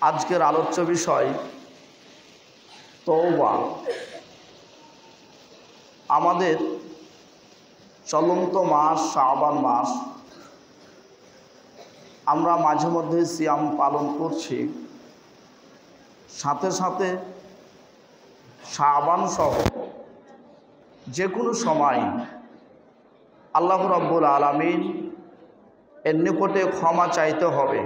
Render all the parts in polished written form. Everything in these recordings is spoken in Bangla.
আজকের আলোচ্য বিষয় তওবা। আমাদের চলন্ত মাস শাবান মাস, আমরা মাঝে মধ্যে সিয়াম পালন করছি, সাথে সাথে শাবান সহ যে কোনো সময় আল্লাহ রাব্বুল আলামিন এর নিকটে ক্ষমা চাইতে হবে,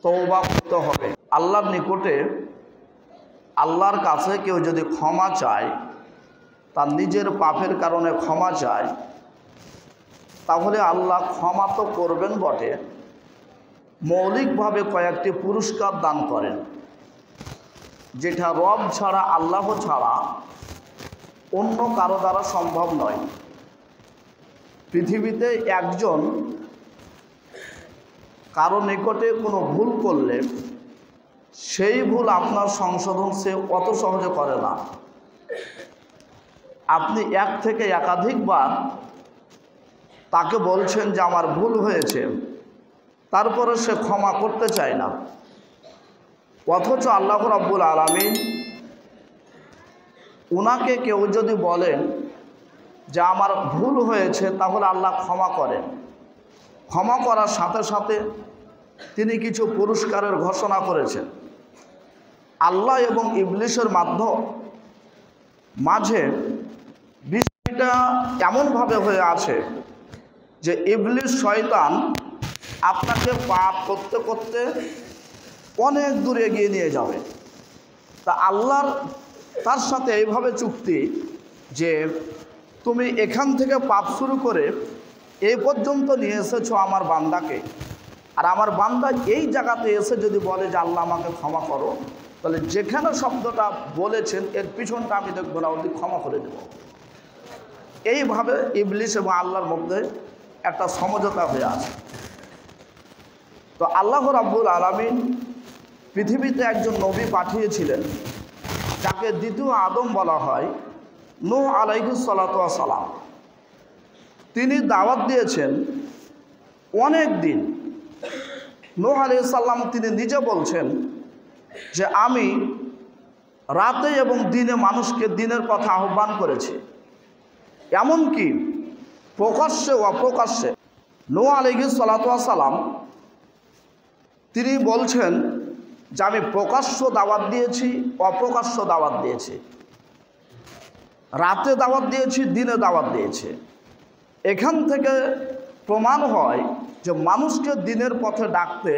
তওবা করতে হবে। আল্লাহর নিকটে, আল্লাহর কাছে কেউ যদি ক্ষমা চায়, তার নিজের পাপের কারণে ক্ষমা চায়, তাহলে আল্লাহ ক্ষমা তো করবেন বটে, মৌলিকভাবে কয়েকটি পুরস্কার দান করেন, যেটা রব ছাড়া, আল্লাহ ছাড়া অন্য কারো দ্বারা সম্ভব নয়। পৃথিবীতে একজন কারো নিকটে কোনো ভুল করলে সেই ভুল আপনার সংশোধন সে অত সহজে করে না। আপনি এক থেকে একাধিকবার তাকে বলছেন যে আমার ভুল হয়েছে, তারপরে সে ক্ষমা করতে চায় না। অথচ আল্লাহ রাব্বুল আলামিন উনাকে কেউ যদি বলেন যে আমার ভুল হয়েছে, তাহলে আল্লাহ ক্ষমা করেন। ক্ষমা করার সাথে সাথে তিনি কিছু পুরস্কারের ঘোষণা করেছেন। আল্লাহ এবং ইবলিসের মাঝে বিষয়টা এমনভাবে হয়ে আছে যে ইবলিস শয়তান আপনাকে পাপ করতে করতে অনেক দূর এগিয়ে নিয়ে যাবে। তা আল্লাহর তার সাথে এইভাবে চুক্তি যে তুমি এখান থেকে পাপ শুরু করে এই পর্যন্ত নিয়ে এসেছো আমার বান্দাকে, আর আমার বান্দা এই জায়গাতে এসে যদি বলে যে আল্লাহ আমাকে ক্ষমা করো, তাহলে যেখানে শব্দটা বলেছেন এর পিছনটা আমি দেখবো না, ওদিক ক্ষমা করে দেব। এইভাবে ইবলিস এবং আল্লাহর মধ্যে একটা সমঝোতা হয়ে আছে। তো আল্লাহ রাব্বুল আলামিন পৃথিবীতে একজন নবী পাঠিয়েছিলেন, যাকে দ্বিতীয় আদম বলা হয়, নূহ আলাইহিস সালাতু ওয়াস সালাম। তিনি দাওয়াত দিয়েছেন অনেক দিন। নূহ আলাইহিস সালাম তিনি নিজে বলছেন যে আমি রাতে এবং দিনে মানুষকে দিনের কথা আহ্বান করেছি, এমনকি প্রকাশ্যে অপ্রকাশ্যে। নূহ আলাইহিস সালাতু ওয়াস সালাম তিনি বলছেন যে আমি প্রকাশ্য দাওয়াত দিয়েছি, অপ্রকাশ্য দাওয়াত দিয়েছি, রাতে দাওয়াত দিয়েছি, দিনে দাওয়াত দিয়েছি। এখান থেকে প্রমাণ হয় যে মানুষকে দিনের পথে ডাকতে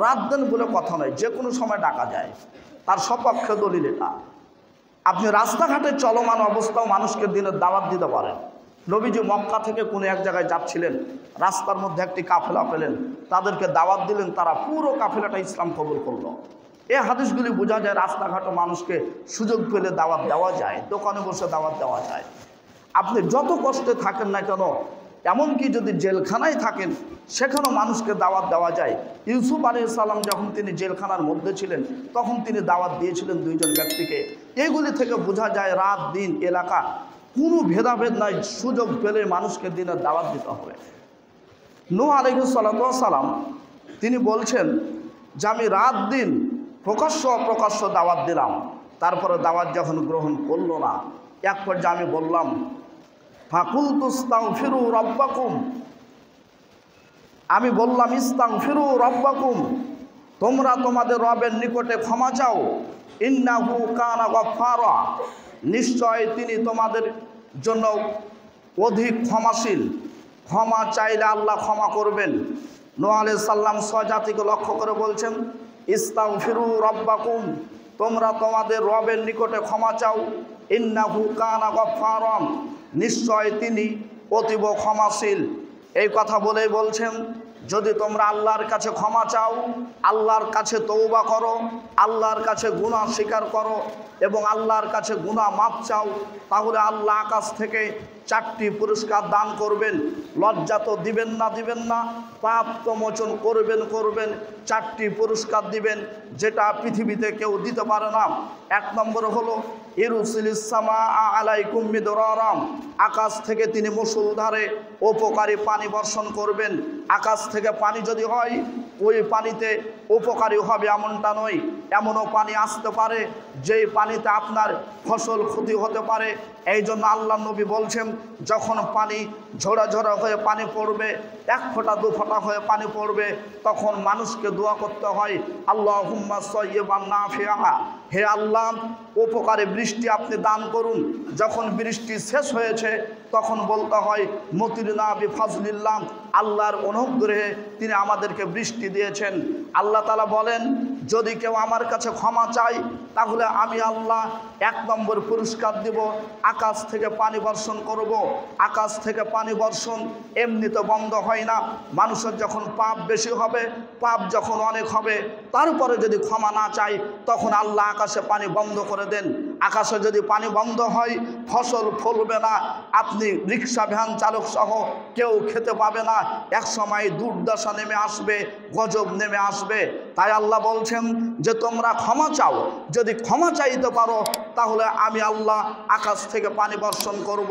রাত দিন বলে কথা নয়, যে কোনো সময় ডাকা যায়। তার সপক্ষে দলিল এটা। আপনি রাস্তাঘাটে চলমান অবস্থাও মানুষকে দিনের দাওয়াত দিতে পারেন। নবীজি মক্কা থেকে কোনো এক জায়গায় যাচ্ছিলেন, রাস্তার মধ্যে একটি কাফেলা পেলেন, তাদেরকে দাওয়াত দিলেন, তারা পুরো কাফেলাটা ইসলাম কবুল করলো। এই হাদিসগুলি বোঝা যায় রাস্তাঘাটে মানুষকে সুযোগ পেলে দাওয়াত দেওয়া যায়, দোকানে বসে দাওয়াত দেওয়া যায়। আপনি যত কষ্টে থাকেন না কেন, এমনকি যদি জেলখানায় থাকেন, সেখানেও মানুষকে দাওয়াত দেওয়া যায়। ইউসুফ আলাইহিস সালাম যখন তিনি জেলখানার মধ্যে ছিলেন, তখন তিনি দাওয়াত দিয়েছিলেন দুইজন ব্যক্তিকে। এইগুলি থেকে বোঝা যায় রাত দিন এলাকা কোনো ভেদাভেদ নাই, সুযোগ পেলে মানুষকে দিনের দাওয়াত দিতে হবে। নূহ আলাইহিস সালাতু ওয়াস সালাম তিনি বলছেন যে আমি রাত দিন প্রকাশ্য অপ্রকাশ্য দাওয়াত দিলাম, তারপরে দাওয়াত যখন গ্রহণ করলো না, এক পর্যায়ে আমি বললাম ফাকুলতু ইস্তাগফিরু রাব্বাকুম, আমি বললাম ইস্তাগফিরু রাব্বাকুম, তোমরা তোমাদের রবের নিকটে ক্ষমা চাও, ইন্নাহু কানা গফফারা, নিশ্চয় তিনি তোমাদের জন্য অধিক ক্ষমাশীল, ক্ষমা চাইলে আল্লাহ ক্ষমা করবেন। নূহ আলাইহিস সালাম স্বজাতিকে লক্ষ্য করে বলছেন ইস্তাগফিরু রাব্বাকুম, তোমরা তোমাদের রবের নিকটে ক্ষমা চাও, ইন্নাহু কানা গফফারা, নিশ্চয় তিনি অতীব ক্ষমাশীল। এই কথা বলেই বলছেন যদি তোমরা আল্লাহর কাছে ক্ষমা চাও, আল্লাহর কাছে তওবা করো, আল্লাহর কাছে গুনাহ স্বীকার করো এবং আল্লাহর কাছে গুনাহ মাফ চাও, তাহলে আল্লাহ আকাশ থেকে 4টি পুরস্কার দান করবেন। লজ্জা তো দিবেন না, পাপ তো মোচন করবেন। 4টি পুরস্কার দিবেন, যেটা পৃথিবীতে কেউ দিতে পারে না। 1 নম্বর হলো ইরসিলিস সামা আলাইকুম মিদরারাম, আকাশ থেকে তিনি মুষলধারে উপকারী পানি বর্ষণ করবেন। আকাশ থেকে পানি যদি হয় ওই পানিতে উপকারী হবে এমনটা নয়, এমনও পানি আসতে পারে যেই পানিতে আপনার ফসল ক্ষতি হতে পারে। এই জন্য আল্লাহ নবী বলছেন, যখন পানি ঝরা ঝরা হয়ে পানি পড়বে, 1 ফোঁটা 2 ফোঁটা হয়ে পানি পড়বে, তখন মানুষকে দোয়া করতে হয়, আল্লাহুম্মা সাইয়্যিবান নাফিআ, হে আল্লাহ উপকারী বৃষ্টি আপনি দান করুন। যখন বৃষ্টি শেষ হয়েছে তখন বলতে হয়, মতিরনা বিফাজলিল্লাহ, আল্লাহর অনুগ্রহে তিনি আমাদেরকে বৃষ্টি দিয়েছেন। আল্লাহ তাআলা বলেন, যদি কেউ আমার কাছে ক্ষমা চায় তাহলে আমি আল্লাহ 1 নম্বর পুরস্কার দিব, আকাশ থেকে পানি বর্ষণ করব। আকাশ থেকে পানি বর্ষণ এমনিতে বন্ধ হয় না, মানুষের যখন পাপ বেশি হবে, পাপ যখন অনেক হবে, তারপরে যদি ক্ষমা না চায় তখন আল্লাহ আকাশে পানি বন্ধ করে দেন। আকাশে যদি পানি বন্ধ হয় ফসল ফলবে না, আপনি রিক্সা ভ্যান চালক সহ কেউ খেতে পাবে না, এক সময় দুর্দশা নেমে আসবে, গজব নেমে আসবে। তাই আল্লাহ বলছেন যে তোমরা ক্ষমা চাও, যদি ক্ষমা চাইতে পারো তাহলে আমি আল্লাহ আকাশ থেকে পানি বর্ষণ করব।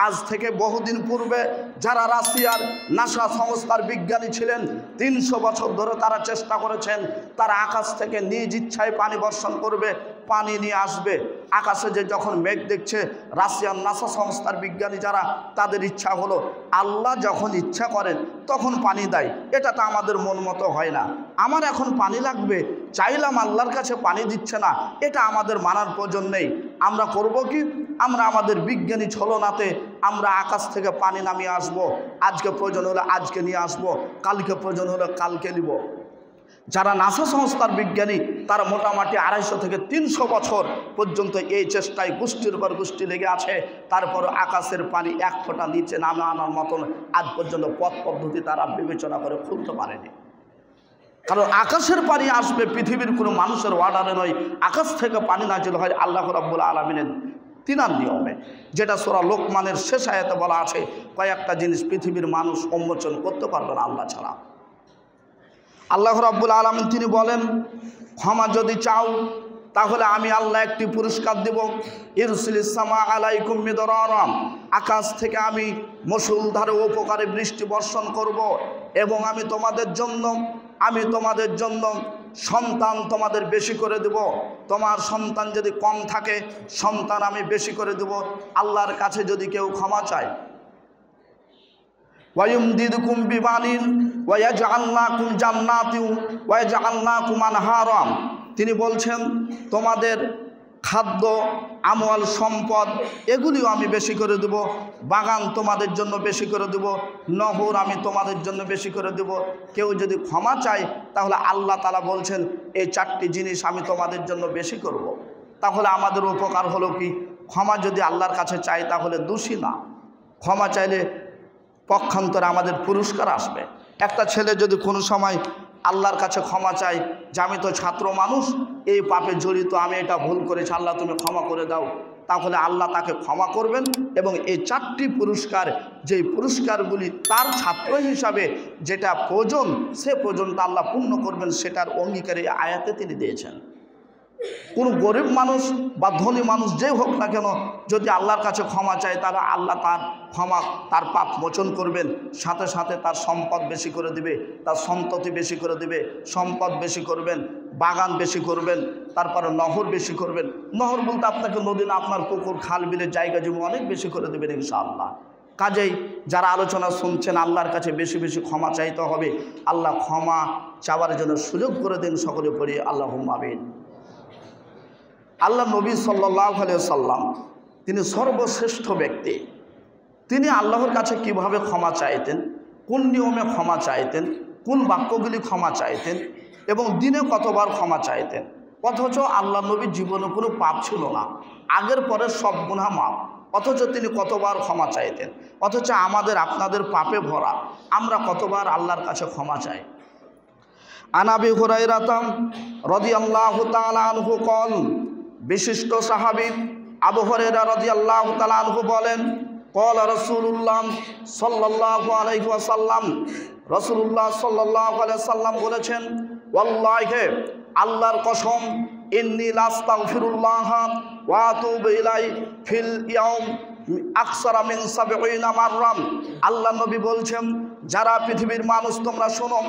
আজ থেকে বহুদিন পূর্বে যারা রাশিয়ার নাসা সংস্থার বিজ্ঞানী ছিলেন, 300 বছর ধরে তারা চেষ্টা করেছেন, তারা আকাশ থেকে নিজ ইচ্ছায় পানি বর্ষণ করবে, পানি নিয়ে আসবে। আকাশে যে যখন মেঘ দেখছে, রাশিয়ান নাসা সংস্থার বিজ্ঞানী যারা, তাদের ইচ্ছা হলো, আল্লাহ যখন ইচ্ছা করেন তখন পানি দেয়, এটা তো আমাদের মন মতো হয় না। আমার এখন পানি লাগবে, চাইলাম আল্লাহর কাছে পানি দিচ্ছে না, এটা আমাদের মানার প্রয়োজন নেই। আমরা করব কি, আমরা আমাদের বিজ্ঞানী ছলনাতে আমরা আকাশ থেকে পানি নামিয়ে আসব। আজকে প্রয়োজন হলে আজকে নিয়ে আসব, কালকে প্রয়োজন হলে কালকে নিব। যারা নাসা সংস্থার বিজ্ঞানী তারা মোটামুটি 250 থেকে 300 বছর পর্যন্ত এই চেষ্টায় গোষ্ঠীর পর গোষ্ঠী লেগে আছে। তারপর আকাশের পানি 1 ফোঁটা নিচে নামে আনার মতন আজ পর্যন্ত পথ পদ্ধতি তারা বিবেচনা করে খুলতে পারেনি। কারণ আকাশের পানি আসবে পৃথিবীর কোনো মানুষের অর্ডারে নয়, আকাশ থেকে পানি নাজিল হয় আল্লাহ রাব্বুল আলামিনের তিনার নিয়মে, যেটা সূরা লোকমানের শেষ আয়াতে বলা আছে, কয়েকটা জিনিস পৃথিবীর মানুষ উন্মোচন করতে পারবে না আল্লাহ ছাড়া। আল্লাহ রাব্বুল আলামিন তিনি বলেন, ক্ষমা যদি চাও তাহলে আমি আল্লাহ একটি পুরস্কার দেব, ইরসিলিস সামা আলাইকুম মিদরারাম, আকাশ থেকে আমি মুষলধারে উপকারী বৃষ্টি বর্ষণ করব, এবং আমি তোমাদের জন্য সন্তান তোমাদের বেশি করে দেব। তোমার সন্তান যদি কম থাকে, সন্তান আমি বেশি করে দেব। আল্লাহর কাছে যদি কেউ ক্ষমা চায়, ওয়ায়ুমদিদুকুম বিবানিন ওয়ায়াজআল লাকুম জান্নাতিন ওয়ায়াজআল লাকুম আনহারা, তিনি বলছেন তোমাদের খাদ্য, আমল, সম্পদ এগুলিও আমি বেশি করে দেব, বাগান তোমাদের জন্য বেশি করে দেব, নহর আমি তোমাদের জন্য বেশি করে দেব। কেউ যদি ক্ষমা চায় তাহলে আল্লাহ তাআলা বলছেন এই 4টি জিনিস আমি তোমাদের জন্য বেশি করব। তাহলে আমাদের উপকার হলো কি, ক্ষমা যদি আল্লাহর কাছে চাই তাহলে দোষী না, ক্ষমা চাইলে পক্ষান্তরে আমাদের পুরস্কার আসবে। একটা ছেলে যদি কোনো সময় আল্লাহর কাছে ক্ষমা চায় যে আমি তো ছাত্র মানুষ, এই পাপে জড়িত, আমি এটা ভুল করেছি, আল্লাহ তুমি ক্ষমা করে দাও, তাহলে আল্লাহ তাকে ক্ষমা করবেন এবং এই 4টি পুরস্কার, যেই পুরস্কারগুলি তার ছাত্র হিসাবে যেটা প্রয়োজন, সে প্রয়োজনটা আল্লাহ পূর্ণ করবেন, সেটার অঙ্গীকারে আয়াতে তিনি দিয়েছেন। কোনো গরিব মানুষ বা ধনী মানুষ যে হোক না কেন, যদি আল্লাহর কাছে ক্ষমা চায় তাহলে আল্লাহ তার পাপ মোচন করবেন, সাথে সাথে তার সম্পদ বেশি করে দিবে, তার সন্ততি বেশি করে দিবে, সম্পদ বেশি করবেন, বাগান বেশি করবেন, তারপরে নহর বেশি করবেন। নহর বলতে আপনাকে নদী না, আপনার পুকুর, খাল, বিলের জায়গা জমি অনেক বেশি করে দেবেন ইনশাআল্লাহ। কাজেই যারা আলোচনা শুনছেন আল্লাহর কাছে বেশি বেশি ক্ষমা চাইতে হবে। আল্লাহ ক্ষমা চাওয়ার জন্য সুযোগ করে দেন, সকলে পড়ি আল্লাহুম্মা আমিন। আল্লাহ নবী সাল্লাল্লাহু আলাইহি সাল্লাম তিনি সর্বশ্রেষ্ঠ ব্যক্তি। তিনি আল্লাহর কাছে কিভাবে ক্ষমা চাইতেন, কোন নিয়মে ক্ষমা চাইতেন, কোন বাক্যগুলি ক্ষমা চাইতেন এবং দিনে কতবার ক্ষমা চাইতেন। অথচ আল্লাহ নবীর জীবনে কোনো পাপ ছিল না, আগের পরের সব গুনাহ মাফ, অথচ তিনি কতবার ক্ষমা চাইতেন। অথচ আমাদের আপনাদের পাপে ভরা, আমরা কতবার আল্লাহর কাছে ক্ষমা চাই। আন আবি হুরায়রা রাদিয়াল্লাহু তাআলা আনহু কল, বিশিষ্ট সাহাবী আবু হুরায়রা রাদিয়াল্লাহু তাআলা আনহু বলেন, ক্বালা রাসূলুল্লাহ সাল্লাল্লাহু আলাইহি ওয়াসাল্লাম, রাসূলুল্লাহ সাল্লাল্লাহু আলাইহি ওয়াসাল্লাম বলেছেন, ওয়াল্লাহি আল্লাহর কসম, ইন্নী লাস্তাগফিরুল্লাহ ওয়া আতুবু ইলাইহি ফিল ইয়াউম আকসারা মিন 70 মাররাম। আল্লাহ নবী বলছেন যারা পৃথিবীর মানুষ তোমরা শোনো,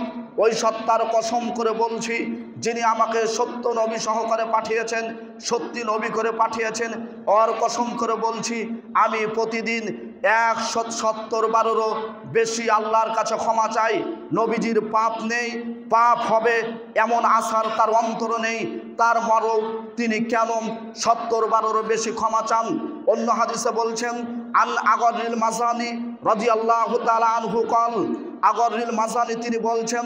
ওই সত্তার কসম করে বলছি যিনি আমাকে সত্য নবী সহকারে পাঠিয়েছেন, সত্যি নবী করে পাঠিয়েছেন, ওর কসম করে বলছি আমি প্রতিদিন 170বারেরও বেশি আল্লাহর কাছে ক্ষমা চাই। নবীজির পাপ নেই, পাপ হবে এমন আশার তার অন্তর নেই, তার মরও তিনি কেন 70বারেরও বেশি ক্ষমা চান। অন্য হাদিসে বলছেন আন আগরিল মাসানি রাদিয়াল্লাহু তাআলা আনহু কল, আগরিল মাসানি তিনি বলছেন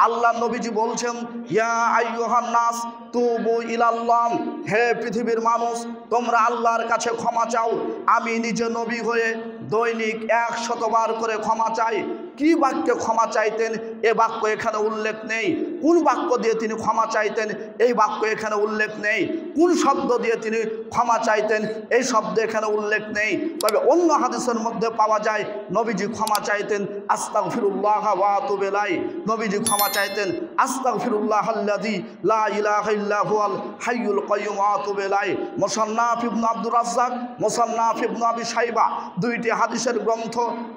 আল্লাহ নবীজি বলছেন ইয়া আইয়ুহান নাস তুবু ইলাল্লাহ, হে পৃথিবীর মানুষ তোমরা আল্লাহর কাছে ক্ষমা চাও। আমি নিজে নবী হয়ে দৈনিক 100বার করে ক্ষমা চাই। কি বাক্যে ক্ষমা চাইতেন এ বাক্য এখানে উল্লেখ নেই। কোন বাক্য দিয়ে তিনি ক্ষমা চাইতেন এই বাক্য এখানে উল্লেখ নেই। কোন শব্দ দিয়ে তিনি ক্ষমা চাইতেন এই শব্দ এখানে উল্লেখ নেই। তবে অন্য হাদিসের মধ্যে পাওয়া যায় নবীজি ক্ষমা চাইতেন আস্তাগফিরুল্লাহ ওয়া আতুবু ইলাইহি, নবীজি ক্ষমা চাইতেন আস্তাগফিরুল্লাহাল্লাযী লা ইলাহা ইল্লা হুয়াল হাইয়ুল কাইয়্যুম ওয়া আতুবু ইলাইহি। মুসান্নাফ ইবনে আব্দুর রাজ্জাক, মুসান্নাফ ইবনে আবি শাইবা দুইটি হাদিসের গ্রন্থ,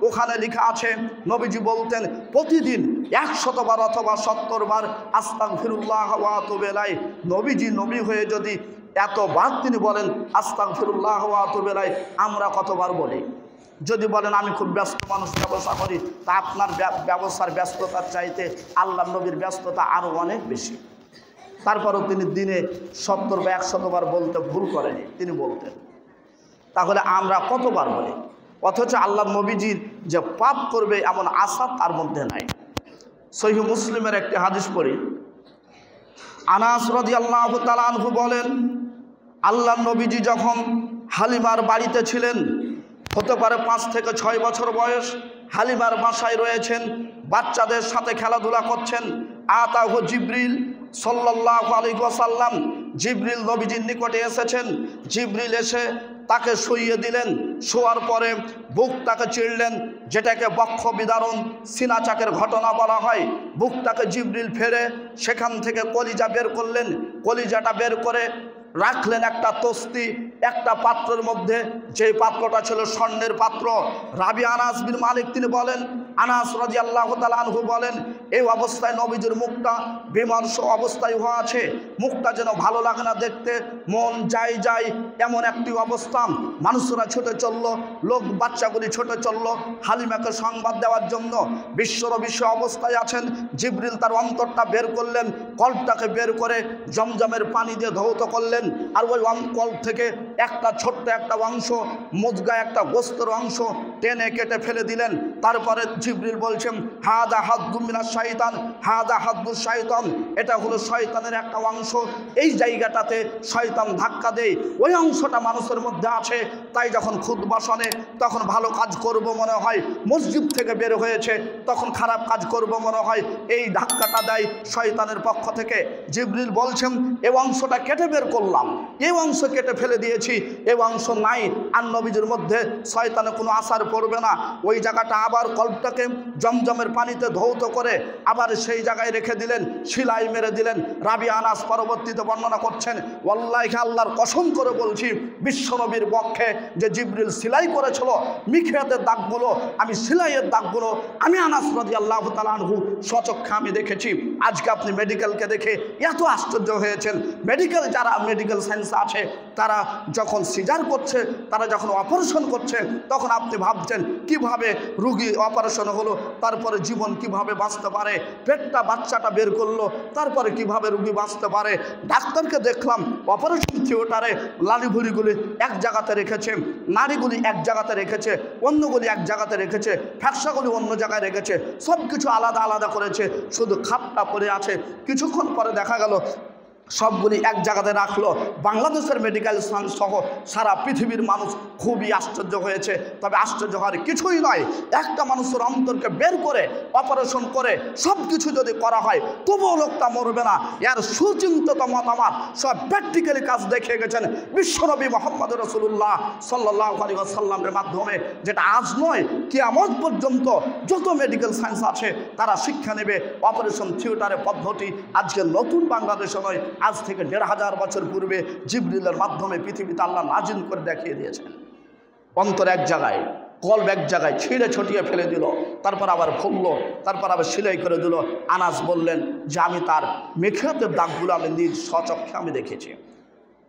ওখানে লেখা আছে নবীজি বলতেন প্রতিদিন 100বার অথবা 70বার আস্তাগফিরুল্লাহ ওয়া আতুবু ইলাইহি। নবীজি নবী হয়ে যদি এতবার তিনি বলেন আস্তাগফিরুল্লাহ ওয়া আতুবু ইলাইহি, আমরা কতবার বলি? যদি বলেন আমি খুব ব্যস্ত মানুষ, ব্যবসা করি, তা আপনার ব্যবসার ব্যস্ততার চাইতে আল্লাহ নবীর ব্যস্ততা আরও অনেক বেশি। তারপরেও তিনি দিনে 70 বা 100বার বলতে ভুল করেনি, তিনি বলতেন। তাহলে আমরা কতবার বলি? অথচ আল্লাহ নবীজির যে পাপ করবে এমন আশা তার মধ্যে নাই। সহিহ মুসলিমের একটি হাদিস পড়ি। আনাস রাদিয়াল্লাহু তাআলা আনহু বলেন আল্লাহ নবীজি যখন হালিমার বাড়িতে ছিলেন, হতে পারে 5 থেকে 6 বছর বয়স, হালিমার বাসায় রয়েছেন, বাচ্চাদের সাথে খেলাধুলা করছেন। আতাহু জিবরিল সাল্লাল্লাহু আলাইহি ওয়াসাল্লাম, জিবরিল নবীজির নিকটে এসেছেন। জিবরিল এসে তাকে শুইয়ে দিলেন। শোয়ার পরে বুকটাকে চিড়লেন, যেটাকে বক্ষ বিদারণ সিনাচাকের ঘটনা বলা হয়। বুকটাকে জিবরিল ফেরে সেখান থেকে কলিজা বের করলেন। কলিজাটা বের করে রাখলেন একটা তস্তি, একটা পাত্রের মধ্যে, যেই পাত্রটা ছিল স্বর্ণের পাত্র। রাবি আনাস বিন মালিক তিনি বলেন, আনাস রাদিয়াল্লাহু তাআলা আনহু বলেন এই অবস্থায় নবীজির মুখটা বিমর্ষ অবস্থায় হওয়া আছে, মুখটা যেন ভালো লাগে না দেখতে, মন যাই যায় এমন একটি অবস্থা। মানুষরা ছুটে চলল, লোক বাচ্চাগুলি ছুটে চলল হালিমাকে সংবাদ দেওয়ার জন্য। বিশ্ব অবস্থায় আছেন। জিবরিল তার অন্তরটা বের করলেন, কল্পটাকে বের করে জমজমের পানি দিয়ে ধৌত করলেন। আর ওই কল্প থেকে একটা ছোট্ট একটা অংশ, মুজগা একটা গোস্তের অংশ টেনে কেটে ফেলে দিলেন। তারপরে জিবরিল বলছেন হাদা হাদ্দু মিনাশ শাইতান, হাদা হাদ্দু শাইতান, এটা হলো শয়তানের একটা অংশ। এই জায়গাটাতে শয়তান ধাক্কা দেয়, ওই অংশটা মানুষের মধ্যে আছে। তাই যখন খুতবা শোনে তখন ভালো কাজ করব মনে হয়, মসজিদ থেকে বের হয়েছে তখন খারাপ কাজ করব মনে হয়, এই ধাক্কাটা দেয় শয়তানের পক্ষ থেকে। জিবরিল বলছেন এই অংশটা কেটে বের করলাম, এই অংশ কেটে ফেলে দিয়েছি, এই অংশ নাই। আর নবীজির মধ্যে শয়তানে কোনো আসার পড়বে না। ওই জায়গাটা আবার কল্পটাকে জমজমের পানিতে ধৌত করে আবার সেই জায়গায় রেখে দিলেন, সেলাই মেরে দিলেন। রাবি আনাস পরবর্তীতে বর্ণনা করছেন ওয়াল্লাহি আল্লাহর কসম করে বলছি বিশ্বনবীর পক্ষে যে জিবরিল সেলাই করেছিল মিখিয়াতের দাগগুলো, আমি সেলাইয়ের দাগগুলো আমি আনাস রাদিয়াল্লাহু তাআলা আনহু স্বচক্ষে আমি দেখেছি। আজকে আপনি মেডিকেলকে দেখে এত আশ্চর্য হয়েছেন। যারা মেডিকেল সায়েন্স আছে তারা যখন সিজার করছে, তারা যখন অপারেশন করছে, তখন আপনি ভাবছেন কিভাবে রুগী অপারেশন হলো, তারপরে জীবন কিভাবে বাঁচতে পারে, পেটটা বাচ্চাটা বের করলো, তারপরে কিভাবে রুগী বাঁচতে পারে। ডাক্তারকে দেখলাম অপারেশন থিয়েটারে লালিভুড়িগুলি এক জায়গাতে রেখেছে, নাড়িগুলি এক জায়গাতে রেখেছে, অন্যগুলি এক জায়গাতে রেখেছে, ফ্যাকসাগুলি অন্য জায়গায় রেখেছে, সব কিছু আলাদা আলাদা করেছে, শুধু খাপটা পড়ে আছে। কিছুক্ষণ পরে দেখা গেল সবগুলি এক জায়গাতে রাখলো। বাংলাদেশের মেডিকেল সায়েন্স সহ সারা পৃথিবীর মানুষ খুবই আশ্চর্য হয়েছে। তবে আশ্চর্য হওয়ার কিছুই নয়, একটা মানুষের অন্তরকে বের করে অপারেশন করে সব কিছু যদি করা হয় তবুও লোকটা মরবে না। এর সুচিন্তিত মতামত সব প্র্যাকটিক্যালি কাজ দেখিয়ে গেছেন বিশ্বনবী মুহাম্মদ রাসূলুল্লাহ সাল্লাল্লাহু আলাইহি ওয়াসাল্লামের মাধ্যমে, যেটা আজ নয় কিয়ামত পর্যন্ত যত মেডিকেল সায়েন্স আছে তারা শিক্ষা নেবে। অপারেশন থিয়েটারের পদ্ধতি আজকে নতুন বাংলাদেশে নয়, আজ থেকে ১৫০০ বছর পূর্বে জিবরিলের মাধ্যমে পৃথিবীতে আল্লাহ নাজিল করে দেখিয়ে দিয়েছেন। অন্তর এক জায়গায়, কলব এক জায়গায় ছিঁড়ে ছটিয়ে ফেলে দিল, তারপর আবার খুললো, তারপর আবার সেলাই করে দিল। আনাস বললেন যে আমি তার মেখেতের দাগগুলো আমি নিজ স্বচক্ষে আমি দেখেছি।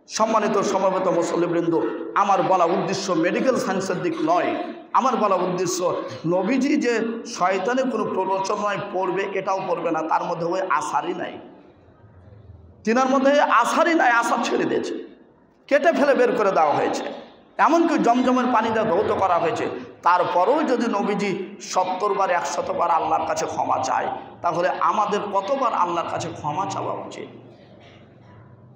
সম্মানিত সমবেত মুসল্লিবৃন্দ, আমার বলা উদ্দেশ্য মেডিকেল সায়েন্সের দিক নয়, আমার বলা উদ্দেশ্য নবীজি যে শয়তানের কোনো প্ররোচনায় পড়বে এটাও পড়বে না, তার মধ্যে ওই আসারই নাই, তিনার মধ্যে আসারই নাই, আসার ছেড়ে দিয়েছে, কেটে ফেলে বের করে দেওয়া হয়েছে। এমনকি জমজমের পানিতে ধৌত করা হয়েছে। তারপরেও যদি নবীজি 70 বার 100 বার আল্লাহর কাছে ক্ষমা চায়, তাহলে আমাদের কতবার আল্লাহর কাছে ক্ষমা চাওয়া উচিত?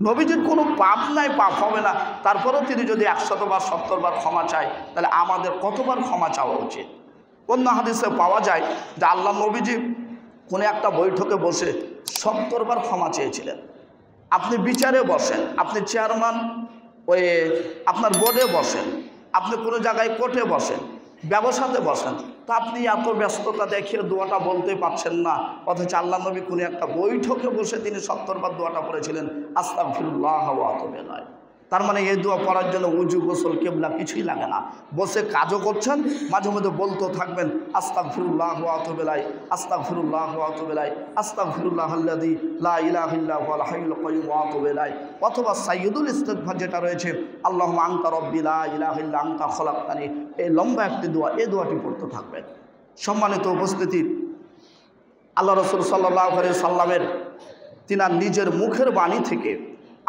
নবীজির কোনো পাপ নাই, পাপ হবে না, তারপরেও তিনি যদি 100 বার 70 বার ক্ষমা চায়, তাহলে আমাদের কতবার ক্ষমা চাওয়া উচিত? অন্য হাদিসে পাওয়া যায় যে আল্লাহ নবীজি কোনো একটা বৈঠকে বসে 70 বার ক্ষমা চেয়েছিলেন। আপনি বিচারে বসেন, আপনি চেয়ারম্যান ওই আপনার বোর্ডে বসেন, আপনি কোনো জায়গায় কোর্টে বসেন, ব্যবসাতে বসেন, তা আপনি এত ব্যস্ততা দেখিয়ে দোয়াটা বলতে পারছেন না, অথচ আল্লাহ নবী কোনো একটা বৈঠকে বসে তিনি 70 বার দোয়াটা পড়েছিলেন, আস্তাগফিরুল্লাহ ওয়া আতুবু ইলাইহি। তার মানে এই দোয়া পড়ার জন্য উজু গোসল কেবলা কিছুই লাগে না, বসে কাজও করছেন, মাঝে মধ্যে বলতে থাকবেন আস্তাগফিরুল্লাহ ওয়া আতুবু ইলাইহি, আস্তাগফিরুল্লাহ ওয়া আতুবু ইলাইহি, আস্তাগফিরুল্লাহাল্লাযী লা ইলাহা ইল্লা হুয়াল হাইয়ুল কাইয়্যুম ওয়া আতুবু ইলাইহি। অথবা সাইয়্যিদুল ইস্তিগফার যেটা রয়েছে, আল্লাহুম্মা আনতা রাব্বি লা ইলাহা ইল্লা আনতা খলাকতানি, এই লম্বা একটি দোয়া, এই দোয়াটি পড়তে থাকবেন। সম্মানিত উপস্থিতি, আল্লাহ রাসূল সাল্লাল্লাহু আলাইহি সাল্লামের তিনার নিজের মুখের বাণী থেকে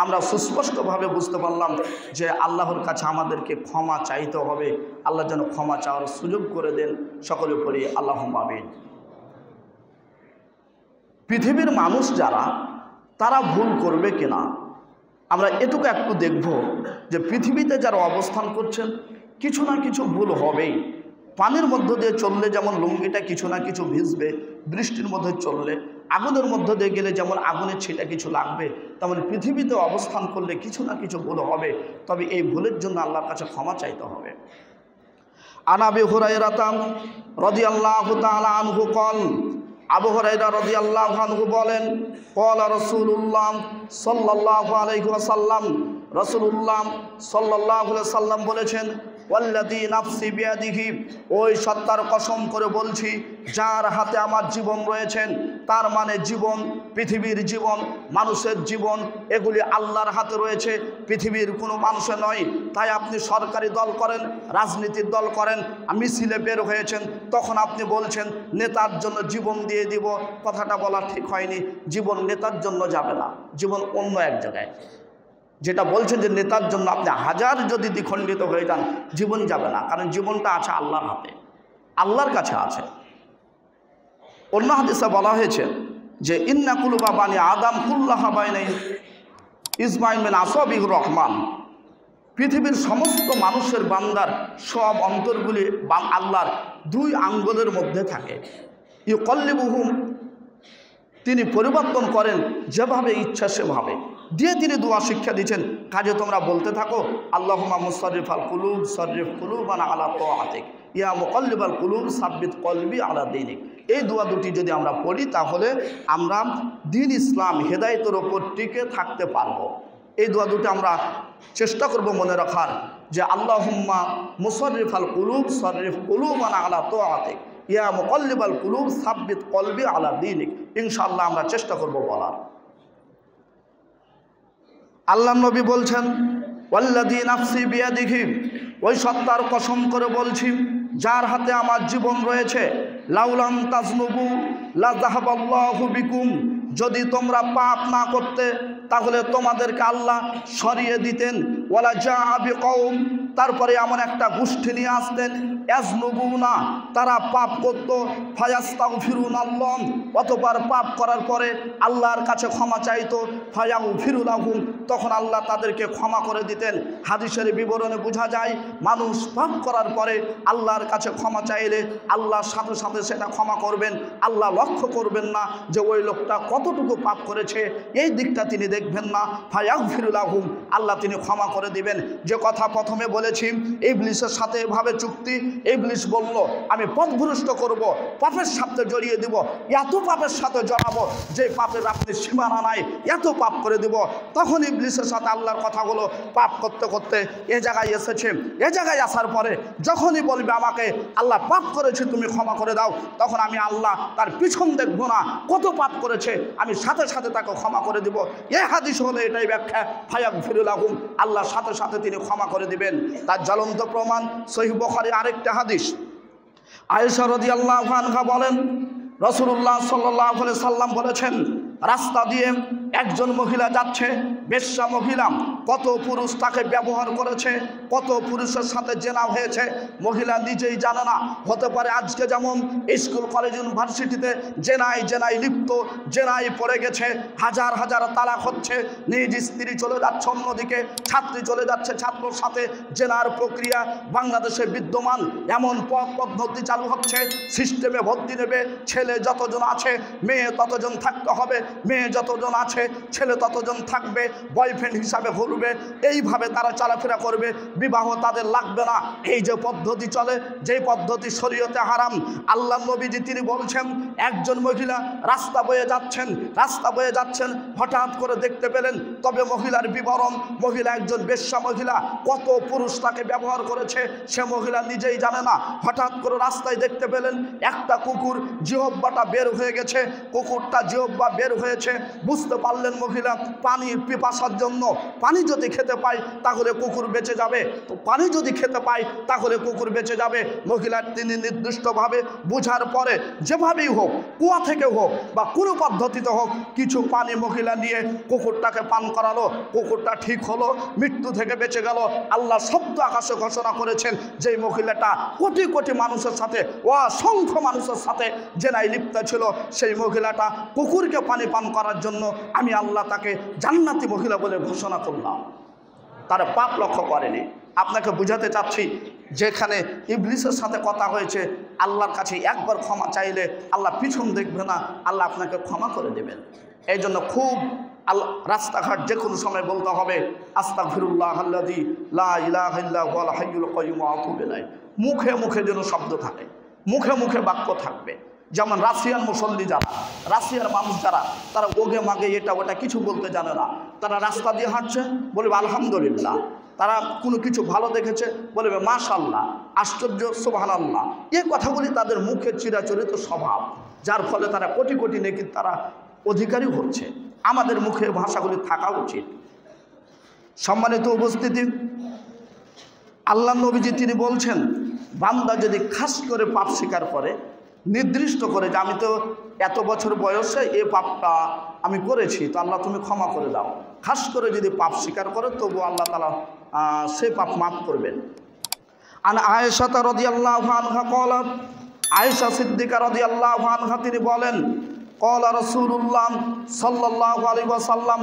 আমরা সুস্পষ্টভাবে বুঝতে পারলাম যে আল্লাহর কাছে আমাদেরকে ক্ষমা চাইতে হবে। আল্লাহ যেন ক্ষমা চাওয়ার সুযোগ করে দেন। সকলে পড়ি আল্লাহুম্মা আমিন। পৃথিবীর মানুষ যারা, তারা ভুল করবে কিনা আমরা এটুকু একটু দেখব যে পৃথিবীতে যারা অবস্থান করছেন কিছু না কিছু ভুল হবেই। পানির মধ্য দিয়ে চললে যেমন লুঙ্গিটা কিছু না কিছু ভিজবে, বৃষ্টির মধ্যে চললে, আগুনের মধ্য দিয়ে গেলে যেমন আগুনের ছিটা কিছু লাগবে, তেমন পৃথিবীতে অবস্থান করলে কিছু না কিছু ভুল হবে। তবে এই ভুলের জন্য আল্লাহর কাছে ক্ষমা চাইতে হবে। আন আবি হুরায়রা রাদিয়াল্লাহু তাআলা আনহু ক্বাল, আবু হুরায়রা রাদিয়াল্লাহু আনহু বলেন, ক্বালা রাসূলুল্লাহ সাল্লাল্লাহু আলাইহি ওয়াসাল্লাম, রাসূলুল্লাহ সাল্লাল্লাহু আলাইহি ওয়াসাল্লাম বলেছেন, ওয়াল্লাযী নাফসি বিয়াদিহি, ওই সত্তার কসম করে বলছি যার হাতে আমার জীবন রয়েছেন। তার মানে জীবন, পৃথিবীর জীবন, মানুষের জীবন, এগুলি আল্লাহর হাতে রয়েছে, পৃথিবীর কোনো মানুষের নয়। তাই আপনি সরকারি দল করেন, রাজনীতির দল করেন, মিছিলে বের হয়েছেন, তখন আপনি বলছেন নেতার জন্য জীবন দিয়ে দিব, কথাটা বলা ঠিক হয়নি। জীবন নেতার জন্য যাবে না, জীবন অন্য এক জায়গায়। যেটা বলছেন যে নেতার জন্য আপনি হাজার যদি দ্বিখণ্ডিত হয়ে যান, জীবন যাবে না, কারণ জীবনটা আছে আল্লাহর হাতে, আল্লাহর কাছে আছে। অন্য হাদিসে বলা হয়েছে যে ইন্না কুলুবা বানি আদম কুল্লাহা বাইনা ইসমাইল বিন আসাবির রহমান, পৃথিবীর সমস্ত মানুষের বান্দার সব অন্তরগুলি আল্লাহর 2 আঙ্গুলের মধ্যে থাকে। ইউকাল্লিবুহুম, তিনি পরিবর্তন করেন যেভাবে ইচ্ছা সেভাবে দিয়ে তিনি দোয়া শিক্ষা দিচ্ছেন। কাজে তোমরা বলতে থাকো আল্লাহুম্মা মুসাররিফাল কুলুব সাররিফ কুলুবানা আলা তাআতিক, ইয়া মুকাল্লিবাল কুলুব সাব্বিত কলবি আলা দীনিক। এই দোয়া দুটি যদি আমরা পড়ি তাহলে আমরা দ্বীন ইসলাম হেদায়েতের ওপর টিকে থাকতে পারবো। এই দোয়া দুটি আমরা চেষ্টা করব মনে রাখার, যে আল্লাহুম্মা মুসাররিফাল কুলুব সাররিফ কুলুবানা আলা তাআতিক, ইয়া মুকাল্লিবাল কুলুব সাব্বিত কলবি আলা দীনিক। ইনশাআল্লাহ আমরা চেষ্টা করব বলার। আল্লাহ নবী বলছেন ওয়াল্লাযী নাফসি বিয়াদিহি, ওই সত্তার কসম করে বলছি যার হাতে আমার জীবন রয়েছে, লাউলাম তাজনুবু লা যাহাবাল্লাহু বিকুম, যদি তোমরা পাপ না করতে তাহলে তোমাদেরকে আল্লাহ সরিয়ে দিতেন। ওয়ালা জাআ বিকওম, তারপরে এমন একটা গোষ্ঠী নিয়ে আসতেন, ইয়াজনুবুনা, তারা পাপ করত, ফায়াস্তাগফিরুনাল্লাহ, অতঃপর পাপ করার পরে আল্লাহর কাছে ক্ষমা চাইতো, ফায়াগফিরু লাহুম, তখন আল্লাহ তাদেরকে ক্ষমা করে দিতেন। হাদিসের বিবরণে বোঝা যায় মানুষ পাপ করার পরে আল্লাহর কাছে ক্ষমা চাইলে আল্লাহর সাথে সাথে সেটা ক্ষমা করবেন। আল্লাহ লক্ষ্য করবেন না যে ওই লোকটা কতটুকু পাপ করেছে, এই দিকটা তিনি দেখবেন না। ফায়াগফিরু লাহুম, আল্লাহ তিনি ক্ষমা করে দিবেন। যে কথা প্রথমে বলে বলেছি ইবলিসের সাথে এভাবে চুক্তি। ইবলিস বলল আমি পথভ্রষ্ট করব, পাপের সাথে জড়িয়ে দিব, এত পাপের সাথে জড়াবো যে পাপের আপনি সীমানা নাই, এত পাপ করে দিব। তখন ইবলিসের সাথে আল্লাহর কথাগুলো পাপ করতে করতে এ জায়গায় এসেছে। এ জায়গায় আসার পরে যখনই বলবে আমাকে আল্লাহ পাপ করেছে তুমি ক্ষমা করে দাও, তখন আমি আল্লাহ তার পিছন দেখবো না, কত পাপ করেছে আমি সাথে সাথে তাকে ক্ষমা করে দিব। এ হাদিস হলো এটাই ব্যাখ্যা, ফায়াগফিরুল লাহুম, আল্লাহর সাথে সাথে তিনি ক্ষমা করে দিবেন। তার জ্বলন্ত প্রমাণ সহিহ বুখারী আরেকটা হাদিস। আয়েশা রাদিয়াল্লাহু আনহা বলেন রাসূলুল্লাহ সাল্লাল্লাহু আলাইহি সাল্লাম বলেছেন, রাস্তা দিয়ে একজন মহিলা যাচ্ছে, বেশ্যা মহিলা, কত পুরুষ তাকে ব্যবহার করেছে, কত পুরুষের সাথে জেনা হয়েছে মহিলা নিজেই জানে না। হতে পারে আজকে যেমন স্কুল কলেজ ইউনিভার্সিটিতে জেনায় লিপ্ত, জেনায় পড়ে গেছে, হাজার হাজার তালাক হচ্ছে, নিজ স্ত্রী চলে যাচ্ছে অন্যদিকে, ছাত্রী চলে যাচ্ছে ছাত্রর সাথে, জেনার প্রক্রিয়া বাংলাদেশে বিদ্যমান। এমন পথ পদ্ধতি চালু হচ্ছে, সিস্টেমে ভর্তি নেবে, ছেলে যতজন আছে মেয়ে ততজন থাকতে হবে, মেয়ে যতজন আছে ছেলে ততজন থাকবে, বয়ফ্রেন্ড হিসাবে ঘুরবে, এইভাবে তারা চলাফেরা করবে, বিবাহ তাদের লাগবে না। এই যে পদ্ধতি চলে, যেই পদ্ধতি শরীয়তে হারাম। আল্লাহ নবীজি তিনি বলছেন একজন মহিলা রাস্তা বয়ে যাচ্ছেন, হঠাৎ করে দেখতে পেলেন, তবে মহিলার বিবরণ, মহিলা একজন বেশ্যা মহিলা, কত পুরুষ তাকে ব্যবহার করেছে সে মহিলা নিজেই জানে না। হঠাৎ করে রাস্তায় দেখতে পেলেন একটা কুকুর জিহ্বাটা বের হয়ে গেছে, কুকুরটা জিহ্বা বের হয়েছে, বুঝতে পারলেন মহিলা পানির পিপাসার জন্য, পানি যদি খেতে পায় তাহলে কুকুর বেঁচে যাবে, তো পানি যদি খেতে পায় তাহলে কুকুর বেঁচে যাবে। মহিলার তিনি নির্দিষ্টভাবে বুঝার পরে যেভাবেই হোক, কুয়া থেকে হোক বা কোনো পদ্ধতিতে হোক, কিছু পানি মহিলা নিয়ে কুকুরটাকে পান করালো, কুকুরটা ঠিক হলো, মৃত্যু থেকে বেঁচে গেল। আল্লাহ শব্দ আকাশে ঘোষণা করেছেন যেই মহিলাটা কোটি কোটি মানুষের সাথে, অসংখ্য মানুষের সাথে জেনায় লিপ্ত ছিল, সেই মহিলাটা কুকুরকে পানি পান করার জন্য আমি আল্লাহ তাকে জান্নাতি মহিলা বলে ঘোষণা করলাম। তারা পাপ লক্ষ্য করেনি। আপনাকে বুঝাতে চাচ্ছি, যেখানে ইবলিসের সাথে কথা হয়েছে, আল্লাহর কাছে একবার ক্ষমা চাইলে আল্লাহ পিছন দেখবে না, আল্লাহ আপনাকে ক্ষমা করে দেবেন। এই জন্য খুব রাস্তাঘাট যে কোনো সময় বলতে হবে আস্তাগফিরুল্লাহাল্লাযী লা ইলাহা ইল্লা হুয়াল হাইয়ুল কাইয়্যুম ওয়া আতুবু ইলাইহি। মুখে মুখে যেন শব্দ থাকে, মুখে মুখে বাক্য থাকবে। যেমন রাশিয়ান মুসল্লি যারা, রাশিয়ার মানুষ যারা, তারা ওগে মাগে এটা ওটা কিছু বলতে জানে না। তারা রাস্তা দিয়ে হাঁটছে, বলবে আলহামদুলিল্লাহ। তারা কোনো কিছু ভালো দেখেছে, বলবে মাশাআল্লাহ, আশ্চর্য, সুবহানাল্লাহ। এই কথাগুলি তাদের মুখে চিরাচরিত স্বভাব, যার ফলে তারা কোটি কোটি নেকি তারা অধিকারী হচ্ছে। আমাদের মুখে ভাষাগুলি থাকা উচিত। সম্মানিত উপস্থিতি, আল্লাহ নবীজি তিনি বলছেন, বান্দা যদি খাস করে পাপ স্বীকার করে, নির্দিষ্ট করে যে আমি তো এত বছর বয়সে এই পাপটা আমি করেছি, তো আল্লাহ তুমি ক্ষমা করে দাও, খাস করে যদি পাপ স্বীকার করে, তবু আল্লাহ তাআলা সে পাপ মাফ করবেন। আন আয়েশা রাদিয়াল্লাহু আনহা ক্বালাত, আয়েশা সিদ্দিকা রাদিয়াল্লাহু আনহা তিনি বলেন, ক্বালা রাসূলুল্লাহ সাল্লাল্লাহু আলাইহি ওয়াসাল্লাম,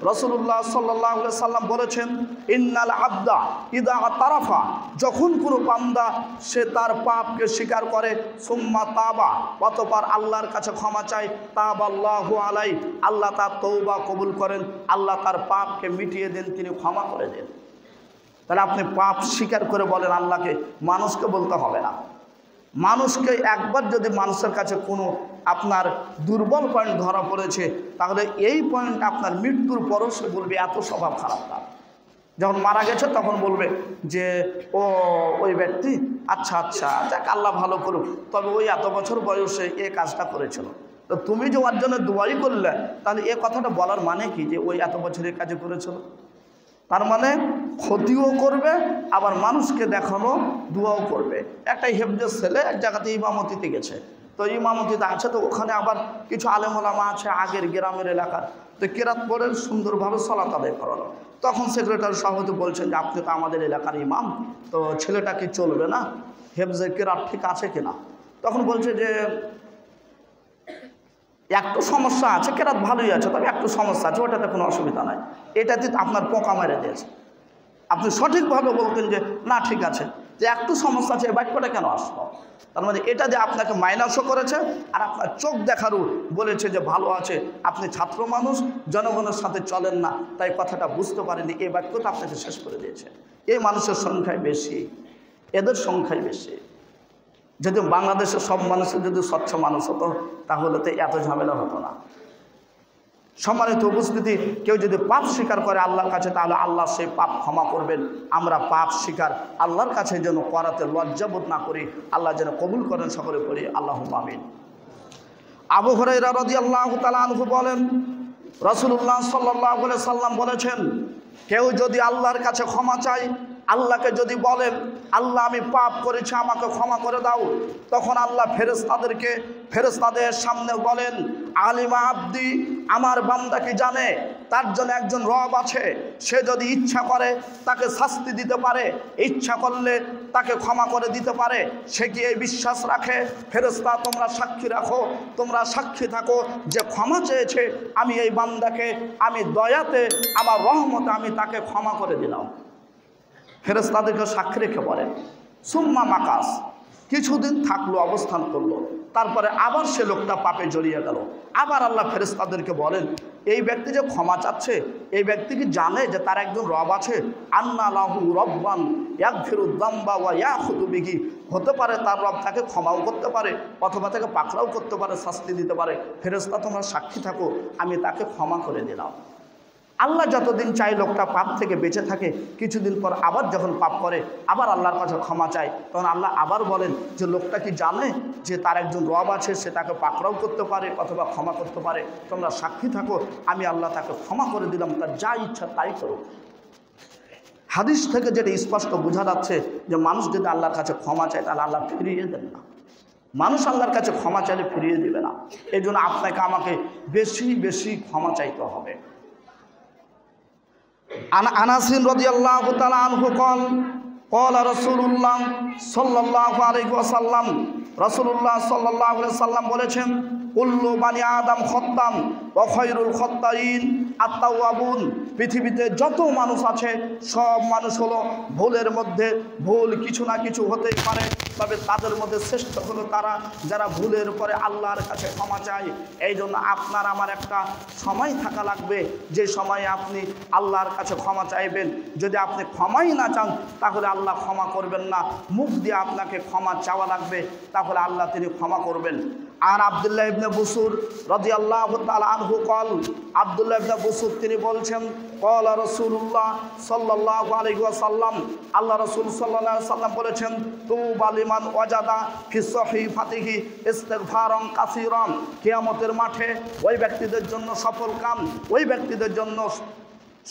রাসূলুল্লাহ সাল্লাল্লাহু আলাইহি ওয়াসাল্লাম বলেছেন, ইন্নাল আবদা ইযা তারাফা, যখন কোনো বান্দা সে তার পাপকে স্বীকার করে, সুম্মা তাবা, অতঃপর আল্লাহর কাছে ক্ষমা চায়, তাবাল্লাহু আলাইহি, আল্লাহ তার তওবা কবুল করেন, আল্লাহ তার পাপকে মিটিয়ে দেন, তিনি ক্ষমা করে দেন। তাহলে আপনি পাপ স্বীকার করে বলেন আল্লাহকে, মানুষকে বলতে হবে না। মানুষকে একবার যদি মানুষের কাছে কোনো আপনার দুর্বল পয়েন্ট ধরা পড়েছে, তাহলে এই পয়েন্ট আপনার মৃত্যুর পরও সে বলবে এত স্বভাব খারাপ তার। যখন মারা গেছে তখন বলবে যে ওই ব্যক্তি আচ্ছা যাক আল্লাহ ভালো করুক, তবে ওই এত বছর বয়সে এই কাজটা করেছিল। তো তুমি যে ওর জন্য দোয়াই করলে, তাহলে এ কথাটা বলার মানে কি যে ওই এত বছর এই কাজে করেছিল? তার মানে ক্ষতিও করবে, আবার মানুষকে দেখানো দোয়াও করবে। একটা হেফজের ছেলে এক জায়গাতে ইমামতিতে গেছে, তো ইমামতিতে আছে, তো ওখানে আবার কিছু আলেম ওলামা আছে আগের গ্রামের এলাকার, তো কেরাত পড়ে সুন্দরভাবে সালাত আদায় করালো। তখন সেক্রেটারি সভাপতি বলছেন যে আপনি তো আমাদের এলাকার ইমাম, তো ছেলেটা কি চলবে না, হেফজে কেরাত ঠিক আছে কিনা? তখন বলছে যে একটু সমস্যা আছে, কেরাত ভালোই আছে, তবে একটু সমস্যা আছে, ওটাতে কোনো অসুবিধা নাই, এটাতে আপনার পোকা মেরে দিয়েছে। আপনি সঠিকভাবে বলতেন যে না ঠিক আছে, যে একটু সমস্যা আছে, এই বাক্যটা কেন আসলো? তার মানে এটা যে আপনাকে মাইনাসও করেছে আর আপনার চোখ দেখারও বলেছে যে ভালো আছে, আপনি ছাত্র মানুষ, জনগণের সাথে চলেন না, তাই কথাটা বুঝতে পারেনি, এই বাক্যটা আপনাকে শেষ করে দিয়েছে। এই মানুষের সংখ্যাই বেশি, এদের সংখ্যাই বেশি। যদি বাংলাদেশের সব মানুষের যদি স্বচ্ছ মানুষ হতো তাহলে তো এত ঝামেলা হতো না। সম্মানিত উপস্থিতি, কেউ যদি পাপ স্বীকার করে আল্লাহর কাছে, তাহলে আল্লাহ সেই পাপ ক্ষমা করবেন। আমরা পাপ স্বীকার আল্লাহর কাছে যেন করাতে লজ্জাবোধ না করি, আল্লাহ যেন কবুল করেন, সকলে পড়ি আল্লাহুম্মা আমিন। আবু হুরায়রা রাদিয়াল্লাহু তাআলা আনহু বলেন, রাসূলুল্লাহ সাল্লাল্লাহু আলাইহি সাল্লাম বলেছেন, কেউ যদি আল্লাহর কাছে ক্ষমা চায়, আল্লাহকে যদি বলেন আল্লাহ আমি পাপ করেছি আমাকে ক্ষমা করে দাও, তখন আল্লাহ ফেরেশতাদের সামনে বলেন, আলিমা আব্দি, আমার বান্দা কি জানে তার জন্য একজন রব আছে, সে যদি ইচ্ছা করে তাকে শাস্তি দিতে পারে, ইচ্ছা করলে তাকে ক্ষমা করে দিতে পারে। সে কি এই বিশ্বাস রাখে? ফেরেশতা তোমরা সাক্ষী রাখো, তোমরা সাক্ষী থাকো যে ক্ষমা চেয়েছে, আমি এই বান্দাকে আমি দয়াতে আমার রহমতে আমি তাকে ক্ষমা করে দিলাম। ফেরেশতাদেরকে সাক্ষী রেখে বলেন। সুম্মা মাকাস, কিছুদিন থাকলো, অবস্থান করলো, তারপরে আবার সে লোকটা পাপে জড়িয়ে গেল। আবার আল্লাহ ফেরেশতাদেরকে বলেন, এই ব্যক্তি যে ক্ষমা চাচ্ছে, এই ব্যক্তি কি জানে যে তার একজন রব আছে? আন্না লাহু রব্বান ইয়াগফিরুদ যামবা ওয়া ইয়াখুযু বিহি, হতে পারে তার রব তাকে ক্ষমাও করতে পারে অথবা তাকে পাকড়াও করতে পারে, শাস্তি দিতে পারে। ফেরেশতা তোমরা সাক্ষী থাকো, আমি তাকে ক্ষমা করে দিলাম। আল্লাহ যতদিন চাই লোকটা পাপ থেকে বেঁচে থাকে, কিছুদিন পর আবার যখন পাপ করে আবার আল্লাহর কাছে ক্ষমা চায়, তখন আল্লাহ আবার বলেন যে লোকটা কি জানে যে তার একজন রব আছে, সে তাকে পাকড়াও করতে পারে অথবা ক্ষমা করতে পারে, তোমরা সাক্ষী থাকো, আমি আল্লাহ তাকে ক্ষমা করে দিলাম, তার যা ইচ্ছা তাই করো। হাদিস থেকে যেটা স্পষ্ট বোঝা যাচ্ছে যে মানুষ যদি আল্লাহর কাছে ক্ষমা চায় তাহলে আল্লাহ ফিরিয়ে দেন না। মানুষ আল্লাহর কাছে ক্ষমা চাইলে ফিরিয়ে দেবে না। এই জন্য আপনাকে আমাকে বেশি বেশি ক্ষমা চাইতে হবে। আনাস রাদিয়াল্লাহু তাআলা আনহু ক্বালা রাসূলুল্লাহ সাল্লাল্লাহু আলাইহি ওয়াসাল্লাম, রাসূলুল্লাহ সাল্লাল্লাহু আলাইহি ওয়াসাল্লাম বলেছেন, কুল্লু বানি আদম খাত্তাম ওয়া খায়রুল খাত্তাইন আত-তাওয়াবুন। পৃথিবীতে যত মানুষ আছে সব মানুষ হলো ভুলের মধ্যে, ভুল কিছু না কিছু হতেই পারে, তবে তাদের মধ্যে শ্রেষ্ঠ হলো তারা যারা ভুলের পরে আল্লাহর কাছে ক্ষমা চায়। এই জন্য আপনার আমার একটা সময় থাকা লাগবে, যে সময়ে আপনি আল্লাহর কাছে ক্ষমা চাইবেন। যদি আপনি ক্ষমাই না চান তাহলে আল্লাহ ক্ষমা করবেন না, মুখ দিয়ে আপনাকে ক্ষমা চাওয়া লাগবে, তাহলে আল্লাহ তিনি ক্ষমা করবেন। আর আব্দুল্লাহ ইবনে বুসুর রাদিয়াল্লাহু তাআলা আনহু ক্বাল, আব্দুল্লাহ ইবনে বুসুর তিনি বলছেন, ক্বালা রাসূলুল্লাহ সাল্লাল্লাহু আলাইহি ওয়াসাল্লাম, আল্লাহ রাসূল সাল্লাল্লাহু আলাইহি ওয়াসাল্লাম বলেছেন, তুবা লিমান ওয়াজাদা ফি সহিফাতিহি ইস্তিগফারান কাসীরান। কিয়ামতের মাঠে ওই ব্যক্তিদের জন্য সফল কাম, ওই ব্যক্তিদের জন্য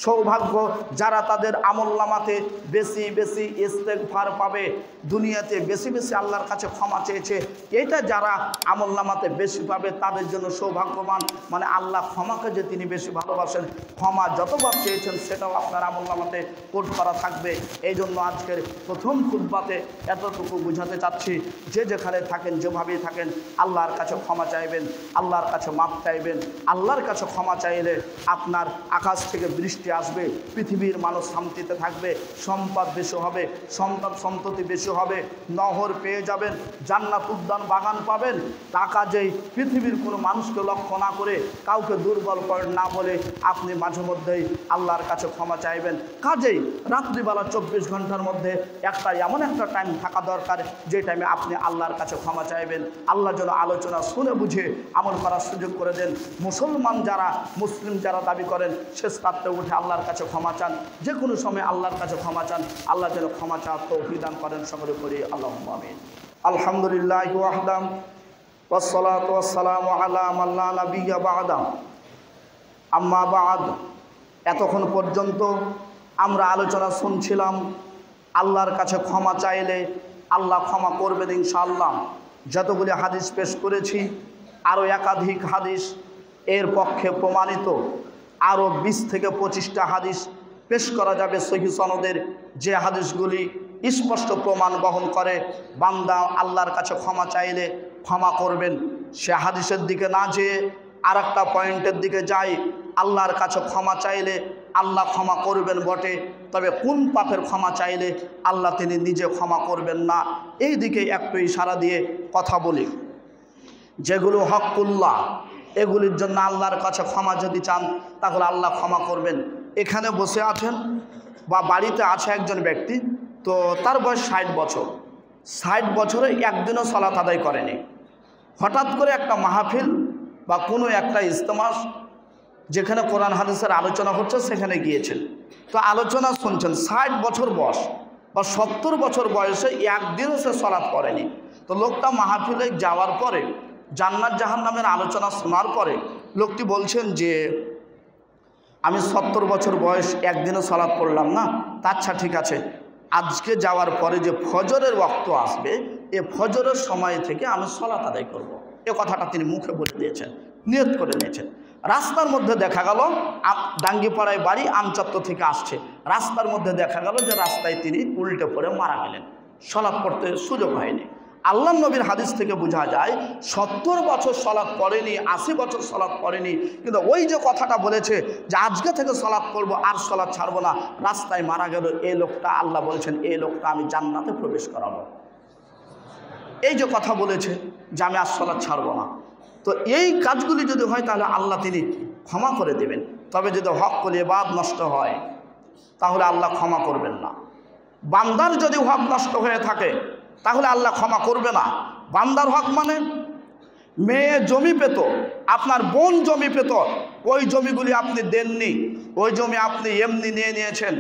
সৌভাগ্য যারা তাদের আমলনামাতে বেশি বেশি ইস্তেগফার পাবে, দুনিয়াতে বেশি বেশি আল্লাহর কাছে ক্ষমা চেয়েছে, এটা যারা আমলনামাতে বেশি পাবে তাদের জন্য সৌভাগ্যবান। মানে আল্লাহ ক্ষমাকে যে তিনি বেশি ভালোবাসেন, ক্ষমা যতবার চেয়েছেন সেটাও আপনার আমলনামাতে কোট করা থাকবে। এই জন্য আজকের প্রথম খুতবাতে এতটুকু বুঝাতে চাচ্ছি, যে যেখানে থাকেন যেভাবেই থাকেন আল্লাহর কাছে ক্ষমা চাইবেন, আল্লাহর কাছে মাপ চাইবেন। আল্লাহর কাছে ক্ষমা চাইলে আপনার আকাশ থেকে বৃষ্টি আসবে, পৃথিবীর মানুষ শান্তিতে থাকবে, সম্পদ বেশি হবে, সন্তান সন্ততি বেশি হবে, নহর পেয়ে যাবেন, জান্নাত উদ্যান বাগান পাবেন। টাকা যেই পৃথিবীর কোনো মানুষকে লক্ষ্য না করে, কাউকে দুর্বল করে না বলে আপনি মাঝে মধ্যেই আল্লাহর কাছে ক্ষমা চাইবেন। কাজেই রাত্রিবেলা 24 ঘন্টার মধ্যে একটা এমন একটা টাইম থাকা দরকার, যে টাইমে আপনি আল্লাহর কাছে ক্ষমা চাইবেন। আল্লাহ যেন আলোচনা শুনে বুঝে আমল করার সুযোগ করে দেন। মুসলমান যারা, মুসলিম যারা দাবি করেন, শেষ রাত্রে উঠে আল্লাহর কাছে ক্ষমা চান, যে কোনো সময় আল্লাহর কাছে ক্ষমা চান, আল্লাহ যেন ক্ষমা চাওয়ার তৌফিক দান করেন, সকলে করি আল্লাহুম্মা আমিন। আলহামদুলিল্লাহি ওয়াহদাহ ওয়াসসালাতু ওয়াসসালামু আলা মান লা নাবিয়্যা বা'দা, আম্মা বা'দ। এতক্ষণ পর্যন্ত আমরা আলোচনা শুনছিলাম আল্লাহর কাছে ক্ষমা চাইলে আল্লাহ ক্ষমা করবেন ইনশাআল্লাহ। যতগুলি হাদিস পেশ করেছি, আরও একাধিক হাদিস এর পক্ষে প্রমাণিত, আরও 20 থেকে 25টা হাদিস পেশ করা যাবে সহিহ সনদের, যে হাদিসগুলি স্পষ্ট প্রমাণ বহন করে বান্দা আল্লাহর কাছে ক্ষমা চাইলে ক্ষমা করবেন। সে হাদিসের দিকে না যেয়ে আর একটা পয়েন্টের দিকে যাই, আল্লাহর কাছে ক্ষমা চাইলে আল্লাহ ক্ষমা করবেন বটে, তবে কোন পাপের ক্ষমা চাইলে আল্লাহ তিনি নিজে ক্ষমা করবেন না, এই দিকে একটু ইশারা দিয়ে কথা বলি। যেগুলো হকুল্লাহ, এগুলির জন্য আল্লাহর কাছে ক্ষমা যদি চান তাহলে আল্লাহ ক্ষমা করবেন। এখানে বসে আছেন বা বাড়িতে আছে একজন ব্যক্তি, তো তার বয়স 60 বছর, 60 বছরে একদিনও সালাত আদায় করেনি। হঠাৎ করে একটা মাহফিল বা কোনো একটা ইজতেমা যেখানে কোরআন হাদিসের আলোচনা হচ্ছে সেখানে গিয়েছেন, তো আলোচনা শুনছেন। 60 বছর বয়স বা 70 বছর বয়সে একদিনও সে সালাত করেনি। তো লোকটা মাহফিলে যাওয়ার পরে, জান্নাত জাহান্নামের আলোচনা শোনার পরে লোকটি বলছেন যে আমি 70 বছর বয়স একদিনও সালাত পড়লাম না, তা আচ্ছা ঠিক আছে, আজকে যাওয়ার পরে যে ফজরের ওয়াক্ত আসবে এ ফজরের সময় থেকে আমি সালাত আদায় করব। এ কথাটা তিনি মুখে বলে দিয়েছেন, নিয়ত করে নিয়েছেন। রাস্তার মধ্যে দেখা গেল, ডাঙ্গিপাড়ায় বাড়ি, আমচত্বর থেকে আসছে, রাস্তার মধ্যে দেখা গেল যে রাস্তায় তিনি উল্টে পড়ে মারা গেলেন, সালাত পড়তে সুযোগ হয়নি। আল্লাহ নবীর হাদিস থেকে বোঝা যায় 70 বছর সালাত পড়েনি, 80 বছর সালাত পড়েনি, কিন্তু ওই যে কথাটা বলেছে যে আজকে থেকে সালাত পড়বো আর সালাত ছাড়বো না, রাস্তায় মারা গেল, এই লোকটা আল্লাহ বলেছেন এই লোকটা আমি জান্নাতে প্রবেশ করাবো। এই যে কথা বলেছে যে আমি আর সালাত ছাড়বো না, তো এই কাজগুলি যদি হয় তাহলে আল্লাহ তিনি ক্ষমা করে দেবেন। তবে যদি হক কল ইবাদ নষ্ট হয় তাহলে আল্লাহ ক্ষমা করবেন না। বান্দার যদি হক নষ্ট হয়ে থাকে তাহলে আল্লাহ ক্ষমা করবে না। বান্দার হক মানে মেয়ে জমি পেত, আপনার বোন জমি পেত, ওই জমিগুলি আপনি দেননি, ওই জমি আপনি এমনি নিয়ে নিয়েছেন।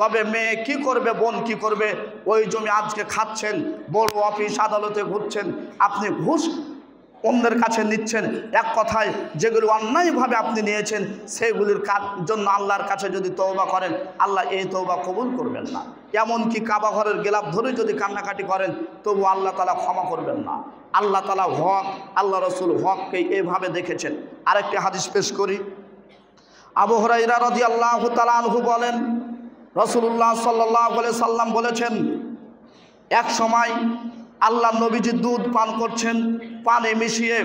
তবে মেয়ে কি করবে, বোন কি করবে, ওই জমি আজকে খাচ্ছেন, বড় অফিস আদালতে ঘুরছেন, আপনি ঘুষ অন্যের কাছে নিচ্ছেন। এক কথায় যেগুলি অন্যায়ভাবে আপনি নিয়েছেন সেগুলির জন্য আল্লাহর কাছে যদি তওবা করেন আল্লাহ এই তওবা কবুল করবেন না। এমনকি কাবা ঘরের গেলাপ ধরে যদি কান্নাকাটি করেন তবু আল্লাহ তাআলা ক্ষমা করবেন না। আল্লাহ তাআলা হক, আল্লাহ রসুল হককে এইভাবে দেখেছেন। আরেকটি হাদিস পেশ করি। আবু হুরায়রা রাদিয়াল্লাহু তাআলা আনহু বলেন, রাসূলুল্লাহ সাল্লাল্লাহু আলাইহি সাল্লাম বলেছেন, এক সময় আল্লাহ নবীজি দুধ পান করছেন, পানি মিশিয়ে।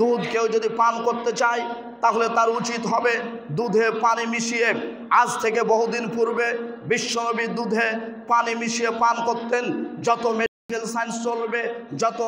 দুধ কেউ যদি পান করতে চায় তাহলে তার উচিত হবে দুধে পানি মিশিয়ে। আজ থেকে বহুদিন পূর্বে বিশ্বনবী দুধে পানি মিশিয়ে পান করতেন। যত মেডিকেল সায়েন্স চলবে, যত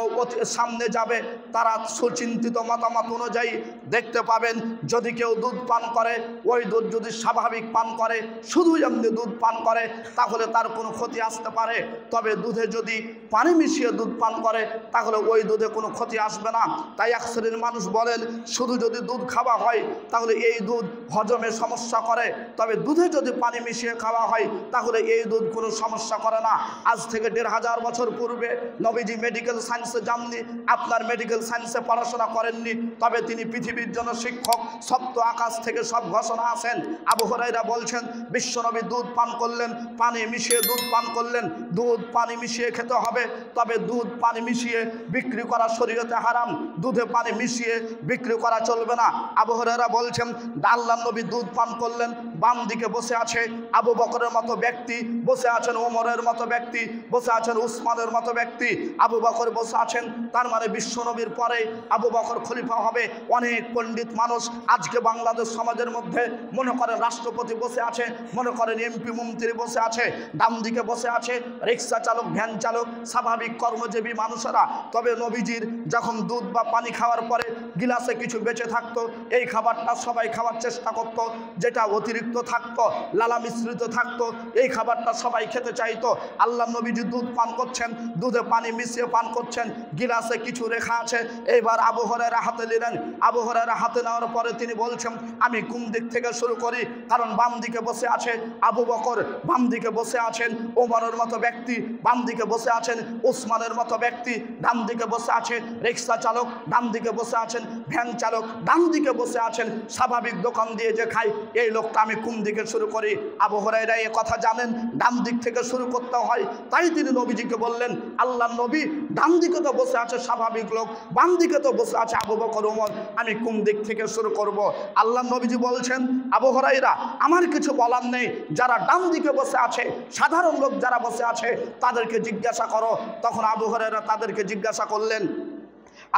সামনে যাবে, তারা সুচিন্তিত মতামত অনুযায়ী দেখতে পাবেন যদি কেউ দুধ পান করে, ওই দুধ যদি স্বাভাবিক পান করে, শুধু এমনি দুধ পান করে, তাহলে তার কোনো ক্ষতি আসতে পারে। তবে দুধে যদি পানি মিশিয়ে দুধ পান করে তাহলে ওই দুধে কোনো ক্ষতি আসবে না। তাই এক শ্রেণীর মানুষ বলেন শুধু যদি দুধ খাওয়া হয় তাহলে এই দুধ হজমে সমস্যা করে, তবে দুধে যদি পানি মিশিয়ে খাওয়া হয় তাহলে এই দুধ কোনো সমস্যা করে না। আজ থেকে 1500 বছর পূর্বে নবীজি মেডিকেল সায়েন্সে যাননি, আপনার মেডিকেল সায়েন্সে পড়াশোনা করেননি, তবে তিনি পৃথিবীর জন্য শিক্ষক। সপ্ত আকাশ থেকে সব ঘোষণা আসেন। আবু হুরায়রা বলছেন বিশ্বনবী দুধ পান করলেন, পানি মিশিয়ে দুধ পান করলেন। দুধ পানি মিশিয়ে খেতে হবে, তবে দুধ পানি মিশিয়ে বিক্রি করা শরীয়তে হারাম। দুধে পানি মিশিয়ে বিক্রি করা চলবে না। আবু হুরায়রা বলছেন আল্লাহর নবী দুধ পান করলেন, বাম দিকে বসে আছে আবু বকরের মতো ব্যক্তি, বসে আছেন ওমরের মতো ব্যক্তি, বসে আছেন উসমানের মতো ব্যক্তি। আবু বকর বসে আছেন, তার মানে বিশ্বনবীর পরে আবু বকর খলিফা হবে। অনেক পণ্ডিত মানুষ আজকে বাংলাদেশ সমাজের মধ্যে মনে করেন রাষ্ট্রপতি বসে আছে, মনে করেন এমপি মন্ত্রী বসে আছে, ডান দিকে বসে আছে রিক্সা চালক, ভ্যান চালক, স্বাভাবিক কর্মজীবী মানুষেরা। তবে নবীজির যখন দুধ বা পানি খাওয়ার পরে গিলাসে কিছু বেঁচে থাকতো, এই খাবারটা সবাই খাওয়ার চেষ্টা করতো। যেটা অতিরিক্ত থাকতো, লালা মিশ্রিত থাকতো, এই খাবারটা সবাই খেতে চাইতো। আল্লাহ নবীজি দুধ পান করছেন, দুধে পানি মিশিয়ে পান করছেন, গিলাসে কিছু রেখা আছে। এইবার আবু হুরায়রা হাতে নিলেন। আবু হুরায়রা হাতে নেওয়ার পরে তিনি বলছেন আমি কোন দিক থেকে শুরু করি, কারণ বাম দিকে বসে আছে আবু বকর, বাম দিকে বসে আছেন ওমরের মতো ব্যক্তি, বাম দিকে বসে আছেন উসমানের মতো ব্যক্তি, ডান দিকে বসে আছে রিক্সা চালক, ডান দিকে বসে আছেন ভ্যান চালক, ডান দিকে বসে আছেন স্বাভাবিক দোকান দিয়ে যে খাই, এই লোকটা আমি কোন দিকে শুরু করি। আবু হুরায়রা এই কথা জানেন ডান দিক থেকে শুরু করতে হয়, তাই তিনি নবীজিকে বললেন আল্লাহ নবী ডান দিকে তো বসে আছে স্বাভাবিক লোক, বাম দিকে তো বসে আছে আবু বকর ওমর, আমি কোন দিক থেকে শুরু করব। আল্লাহ নবীজি বলছেন আবু হুরায়রা আমার কিছু বলার নেই, যারা ডান দিকে বসে আছে সাধারণ লোক যারা বসে আছে তাদেরকে জিজ্ঞাসা করো। তখন আবু হুরায়রা তাদেরকে জিজ্ঞাসা করলেন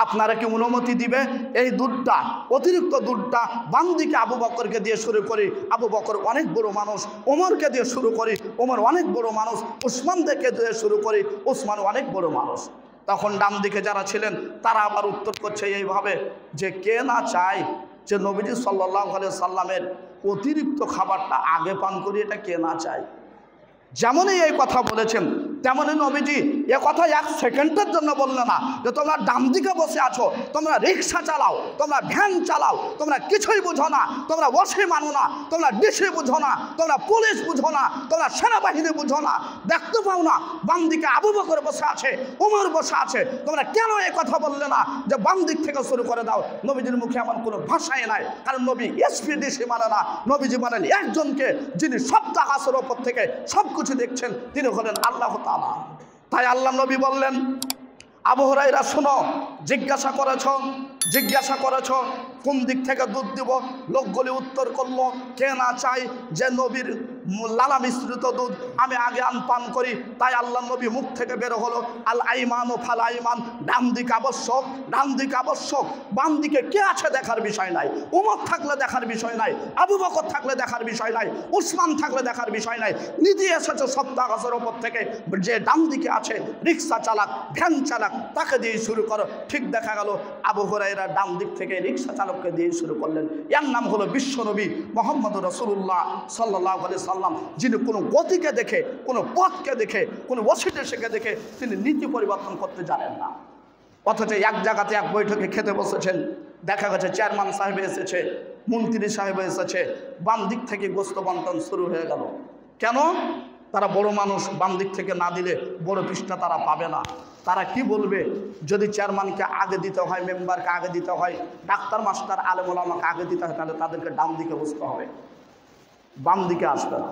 আপনারা কি অনুমতি দিবে এই দুধটা, অতিরিক্ত দুধটা বাম দিকে আবু বকরকে দিয়ে শুরু করি, আবু বকর অনেক বড় মানুষ, ওমরকে দিয়ে শুরু করি, ওমর অনেক বড় মানুষ, উসমান থেকে দিয়ে শুরু করি, উসমান অনেক বড় মানুষ। তখন ডান দিকে যারা ছিলেন তারা আবার উত্তর করছে এইভাবে যে কে না চায় যে নবীজি সাল্লাল্লাহু আলাইহি সাল্লামের অতিরিক্ত খাবারটা আগে পান করি, এটা কে না চায়। যেমনই এই কথা বলেছেন তেমনই নবীজি এ কথা এক সেকেন্ডের জন্য বললো না যে তোমরা ডান দিকে বসে আছো, তোমরা রিক্সা চালাও, তোমরা ভ্যান চালাও, তোমরা কিছুই বুঝো না, তোমরা ওসি মানো না, তোমরা ডিসি বুঝো না, তোমরা পুলিশ বুঝো না, তোমরা সেনাবাহিনী বুঝো না, দেখতে পাও না বাম দিকে আবু বকর বসে আছে, ওমর বসে আছে, তোমরা কেন এই কথা বললে না যে বাম দিক থেকে শুরু করে দাও। নবীজির মুখে এমন কোনো ভাষাই নাই, কারণ নবী এসপি ডিসি মানে না, নবীজি মানেন একজনকে যিনি সপ্তাহ আসর ওপর থেকে সব কিছু দেখছেন, তিনি হলেন আল্লাহ তাআলা। তাই আল্লাহ নবী বললেন, আবু হুরায়রা শোনো, জিজ্ঞাসা করেছ কোন দিক থেকে দুধ দিব। লোকগুলি উত্তর করলো কে না চাই যে নবীর লালা মিশ্রিত দুধ আমি আগে পান করি। তাই আল্লাহ নবী মুখ থেকে বের হলো আল আইমান ও ফাল আইমান, ডান দিক আবশ্যক, ডান দিক আবশ্যক, বাম দিকে কে আছে দেখার বিষয় নাই, উমর থাকলে দেখার বিষয় নাই, আবু বকর থাকলে দেখার বিষয় নাই, উসমান থাকলে দেখার বিষয় নাই। নীতি এসেছে সপ্তাহ গাছের ওপর থেকে যে ডান দিকে আছে রিক্সা চালাক, ভ্যান চালাক, তাকে দিয়ে শুরু করো। ঠিক দেখা গেল আবু হুরায়রা ডান দিক থেকে রিক্সা চালককে দিয়ে শুরু করলেন। এর নাম হলো বিশ্বনবী মুহাম্মদ রাসূলুল্লাহ সাল্লাল্লাহু আলাইহি সাল্লাম, যিনি কোনো গতিকে দেখে, কোনো পথকে দেখে, কোনো ওসিটেশকে দেখে তিনি নীতি পরিবর্তন করতে জানেন না। অথচ এক জায়গাতে এক বৈঠকে খেতে বসেছেন, দেখা গেছে চেয়ারম্যান সাহেব এসেছে, মন্ত্রী সাহেব এসেছে, বাম দিক থেকে গোস্ত বন্টন শুরু হয়ে গেল। কেন? তারা বড় মানুষ, বাম দিক থেকে না দিলে বড় পৃষ্ঠা তারা পাবে না। তারা কি বলবে যদি চেয়ারম্যানকে আগে দিতে হয়, মেম্বারকে আগে দিতে হয়, ডাক্তার মাস্টার আলেম ওলামাকে আগে দিতে হয়, তাহলে তাদেরকে ডান দিকে বসতে হবে, বাম দিকে আসবে না।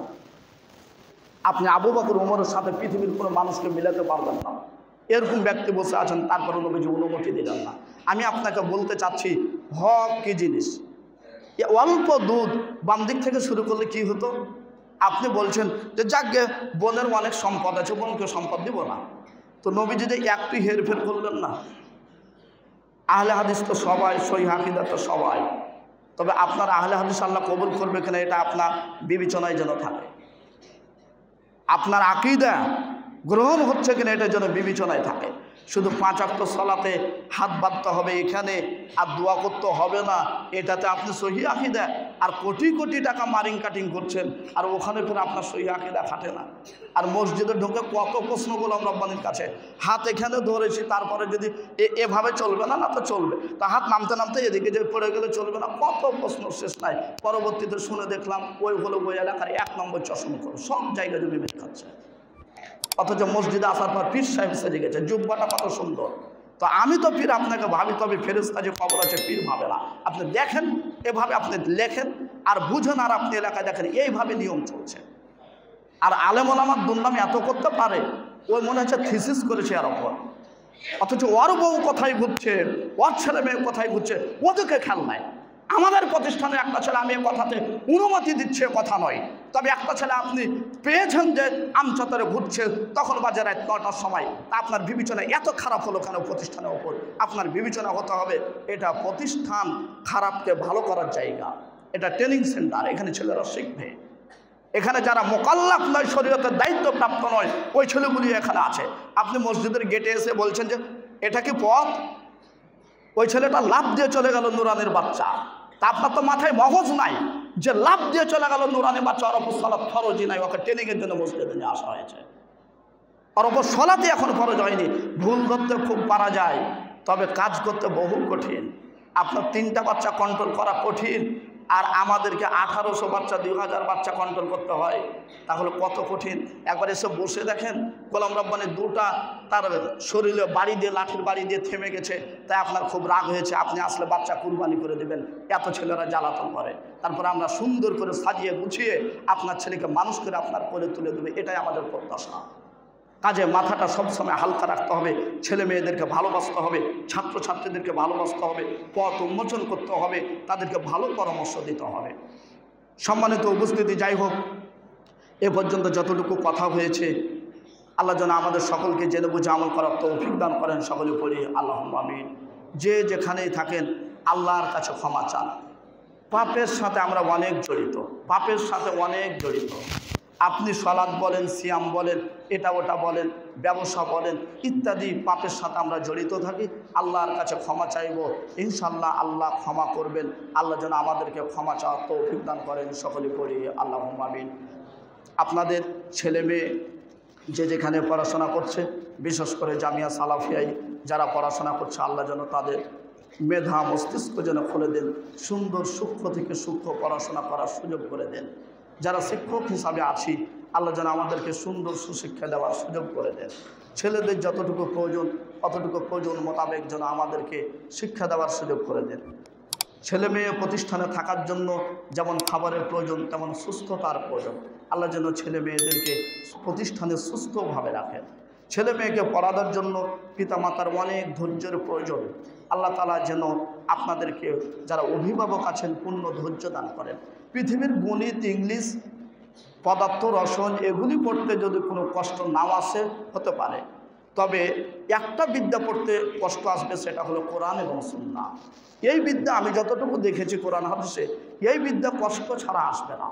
আপনি আবু বকর ওমরের সাথে পৃথিবীর কোনো মানুষকে মিলাতে পারবেন না। এরকম ব্যক্তি বসে আছেন, তারপরে নবীজি অনুমতি দিলেন না। আমি আপনাকে বলতে চাচ্ছি হক কি জিনিস। অল্প দুধ বাম দিক থেকে শুরু করলে কি হতো? আপনি বলছেন যে যাকে বোনের অনেক সম্পদ আছে, বোনকে সম্পদ দিব না, তো নবীজি যে একটু হেরফের করলেন না। আহলে হাদিস তো সবাই, সহিহ আকীদা তো সবাই, তবে আপনার আহলে হাদিস আল্লাহ কবুল করবে কিনা এটা আপনার বিবেচনায় যেন থাকে, আপনার আকীদা গ্রহণ হচ্ছে কিনা এটা যেন বিবেচনায় থাকে। শুধু 5 ওয়াক্ত সালাতে হাত বাঁধতে হবে এখানে আর দোয়া করতে হবে না, এটাতে আপনি সহিহ আকীদা, আর কোটি কোটি টাকা মারিং কাটিং করছেন আর ওখানে ফিরে আপনার সহিহ আকীদা খাটে না। আর মসজিদে ঢুকে কত প্রশ্ন করলাম রব্বানির কাছে, হাত এখানে ধরেছি, তারপরে যদি এভাবে চলবে না, না তো চলবে, তা হাত নামতে নামতে এদিকে যে পড়ে গেলে চলবে না, কত প্রশ্ন শেষ নাই। পরবর্তীতে শুনে দেখলাম ওই হলো ওই এলাকার 1 নম্বর চশমা করো, সব জায়গায় যদি বিভেদ খাচ্ছে। অথচ মসজিদে আসার পর পীর সাহেব সেজে গেছে, জুব্বাটা কত সুন্দর। তো আমি তো পীর আপনাকে ভাবি, তবে ফেরেশতা যে কবর আছে পীর ভাবে না। আপনি দেখেন এভাবে, আপনি লেখেন আর বুঝেন, আর আপনি এলাকায় দেখেন এইভাবে নিয়ম চলছে। আর আলেম ওলামার দুর্নাম এত করতে পারে, ওই মনে হচ্ছে থিসিস করেছে এর ওপর। অথচ ওর বউ কোথায় ঘুরছে, ওর ছেলে মেয়ে কোথায় ঘুরছে, ওদেরকে খেয়াল নাই। আমাদের প্রতিষ্ঠানে একটা ছেলে, আমি কথাতে অনুমতি দিচ্ছে কথা নয়, তবে একটা ছেলে আপনি পেয়েছেন যে আমচত্বরে ঘুরছে, তখন বাজে রাত 9টার সময়, তা আপনার বিবেচনা এত খারাপ হলো কেন প্রতিষ্ঠানের ওপর? আপনার বিবেচনা হতে হবে এটা প্রতিষ্ঠান খারাপকে ভালো করার জায়গা, এটা ট্রেনিং সেন্টার, এখানে ছেলেরা শিখবে। এখানে যারা মোকাল্লাফ নয়, শরীয়তের দায়িত্বপ্রাপ্ত নয়, ওই ছেলেগুলি এখানে আছে। আপনি মসজিদের গেটে এসে বলছেন যে এটা কি পথ, ওই ছেলেটা লাফ দিয়ে চলে গেল নুরানির বাচ্চা, তা আপনার তো মাথায় মগজ নাই যে লাফ দিয়ে চলে গেল নুরানি বাচ্চা, ওর ওপর সালাত ফরজই নাই, ওকে ট্রেনিংয়ের জন্য মসজিদে নিয়ে আসা হয়েছে, ওর ওপর সলাতে এখন ফরজ হয়নি। ভুল ধরতে খুব পারা যায়, তবে কাজ করতে বহু কঠিন। আপনার 3টা বাচ্চা কন্ট্রোল করা কঠিন, আর আমাদেরকে 1800 বাচ্চা 2000 বাচ্চা কন্ট্রোল করতে হয়, তাহলে কত কঠিন। একবার এসে বসে দেখেন গোলাম রব্বানি 2টা তার শরীরে বাড়ি দিয়ে, লাঠির বাড়ি দিয়ে থেমে গেছে, তাই আপনার খুব রাগ হয়েছে, আপনি আসলে বাচ্চা কুরবানি করে দেবেন, এত ছেলেরা জ্বালাতন করে। তারপরে আমরা সুন্দর করে সাজিয়ে গুছিয়ে আপনার ছেলেকে মানুষ করে আপনার কোলে তুলে দেবে, এটাই আমাদের প্রত্যাশা। কাজে মাথাটা সবসময় হালকা রাখতে হবে, ছেলে মেয়েদেরকে ভালোবাসতে হবে, ছাত্রছাত্রীদেরকে ভালোবাসতে হবে, পথ উন্মোচন করতে হবে, তাদেরকে ভালো পরামর্শ দিতে হবে। সম্মানিত উপস্থিতি, যাই হোক, এ পর্যন্ত যতটুকু কথা হয়েছে, আল্লাহ যেন আমাদের সকলকে জেনে বুঝে আমল করার তৌফিক দান করেন। সকলে পড়ি আল্লাহুম্মা আমিন। যে যেখানেই থাকেন আল্লাহর কাছে ক্ষমা চান। পাপের সাথে আমরা অনেক জড়িত, পাপের সাথে অনেক জড়িত। আপনি সালাত বলেন, সিয়াম বলেন, এটা ওটা বলেন, ব্যবসা বলেন, ইত্যাদি পাপের সাথে আমরা জড়িত থাকি। আল্লাহর কাছে ক্ষমা চাইব, ইনশাল্লাহ আল্লাহ ক্ষমা করবেন। আল্লাহ যেন আমাদেরকে ক্ষমা চাওয়ার তৌফিক দান করেন, সকলে পড়ি আল্লাহুম্মা আমিন। আপনাদের ছেলে মেয়ে যে যেখানে পড়াশোনা করছে, বিশেষ করে জামিয়া সালাফিয়ায় যারা পড়াশোনা করছে, আল্লাহ যেন তাদের মেধা মস্তিষ্ক যেন খুলে দেন, সুন্দর সূক্ষ্ম থেকে সূক্ষ্ম পড়াশোনা করার সুযোগ করে দেন। যারা শিক্ষক হিসাবে আছি, আল্লাহ যেন আমাদেরকে সুন্দর সুশিক্ষা দেওয়ার সুযোগ করে দেন। ছেলেদের যতটুকু প্রয়োজন অতটুকু প্রয়োজন মোতাবেক যেন আমাদেরকে শিক্ষা দেওয়ার সুযোগ করে দেন। ছেলে মেয়ে প্রতিষ্ঠানে থাকার জন্য যেমন খাবারের প্রয়োজন, তেমন সুস্থতার প্রয়োজন। আল্লাহ যেন ছেলে মেয়েদেরকে প্রতিষ্ঠানে সুস্থভাবে রাখেন। ছেলে মেয়েকে পড়ানোর জন্য পিতামাতার অনেক ধৈর্যের প্রয়োজন। আল্লাহ তাআলা যেন আপনাদেরকে যারা অভিভাবক আছেন পূর্ণ ধৈর্য দান করেন। পৃথিবীর গণিত, ইংলিশ, পদার্থ, রসায়ন এগুলি পড়তে যদি কোনো কষ্ট নাও আসে, হতে পারে, তবে একটা বিদ্যা পড়তে কষ্ট আসবে, সেটা হলো কোরআন এবং সুন্নাহ। এই বিদ্যা আমি যতটুকু দেখেছি কোরআন হাদিসে, এই বিদ্যা কষ্ট ছাড়া আসবে না।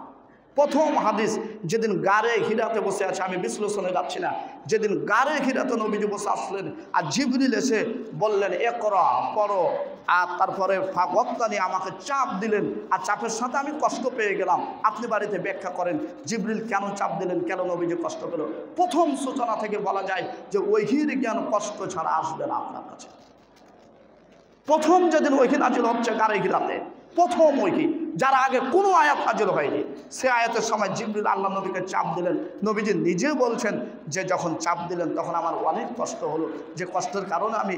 প্রথম হাদিস, যেদিন গারে হিরাতে বসে আছে, আমি বিশ্লেষণে যাচ্ছি না, যেদিন গারে হিরাতে নবীজি বসে আসলেন আর জিবরিল এসে বললেন ইকরা, পড়ো, আর তারপরে ফাওয়াক্তানি, আমাকে চাপ দিলেন, আর চাপের সাথে আমি কষ্ট পেয়ে গেলাম। আপনি বাড়িতে ব্যাখ্যা করেন জিবরিল কেন চাপ দিলেন, কেন নবীজি কষ্ট পেল। প্রথম সূচনা থেকে বলা যায় যে ওহীর জ্ঞান কষ্ট ছাড়া আসবে না আপনার কাছে। প্রথম যেদিন ওহী নাজিল হচ্ছে গারে হিরাতে, প্রথম ওহী, যার আগে কোনো আয়াত নাজিল হয়নি, সে আয়াতের সময় জিবরিল আল্লাহ নবীকে চাপ দিলেন। নবীজি নিজে বলছেন যে যখন চাপ দিলেন তখন আমার অনেক কষ্ট হলো, যে কষ্টের কারণে আমি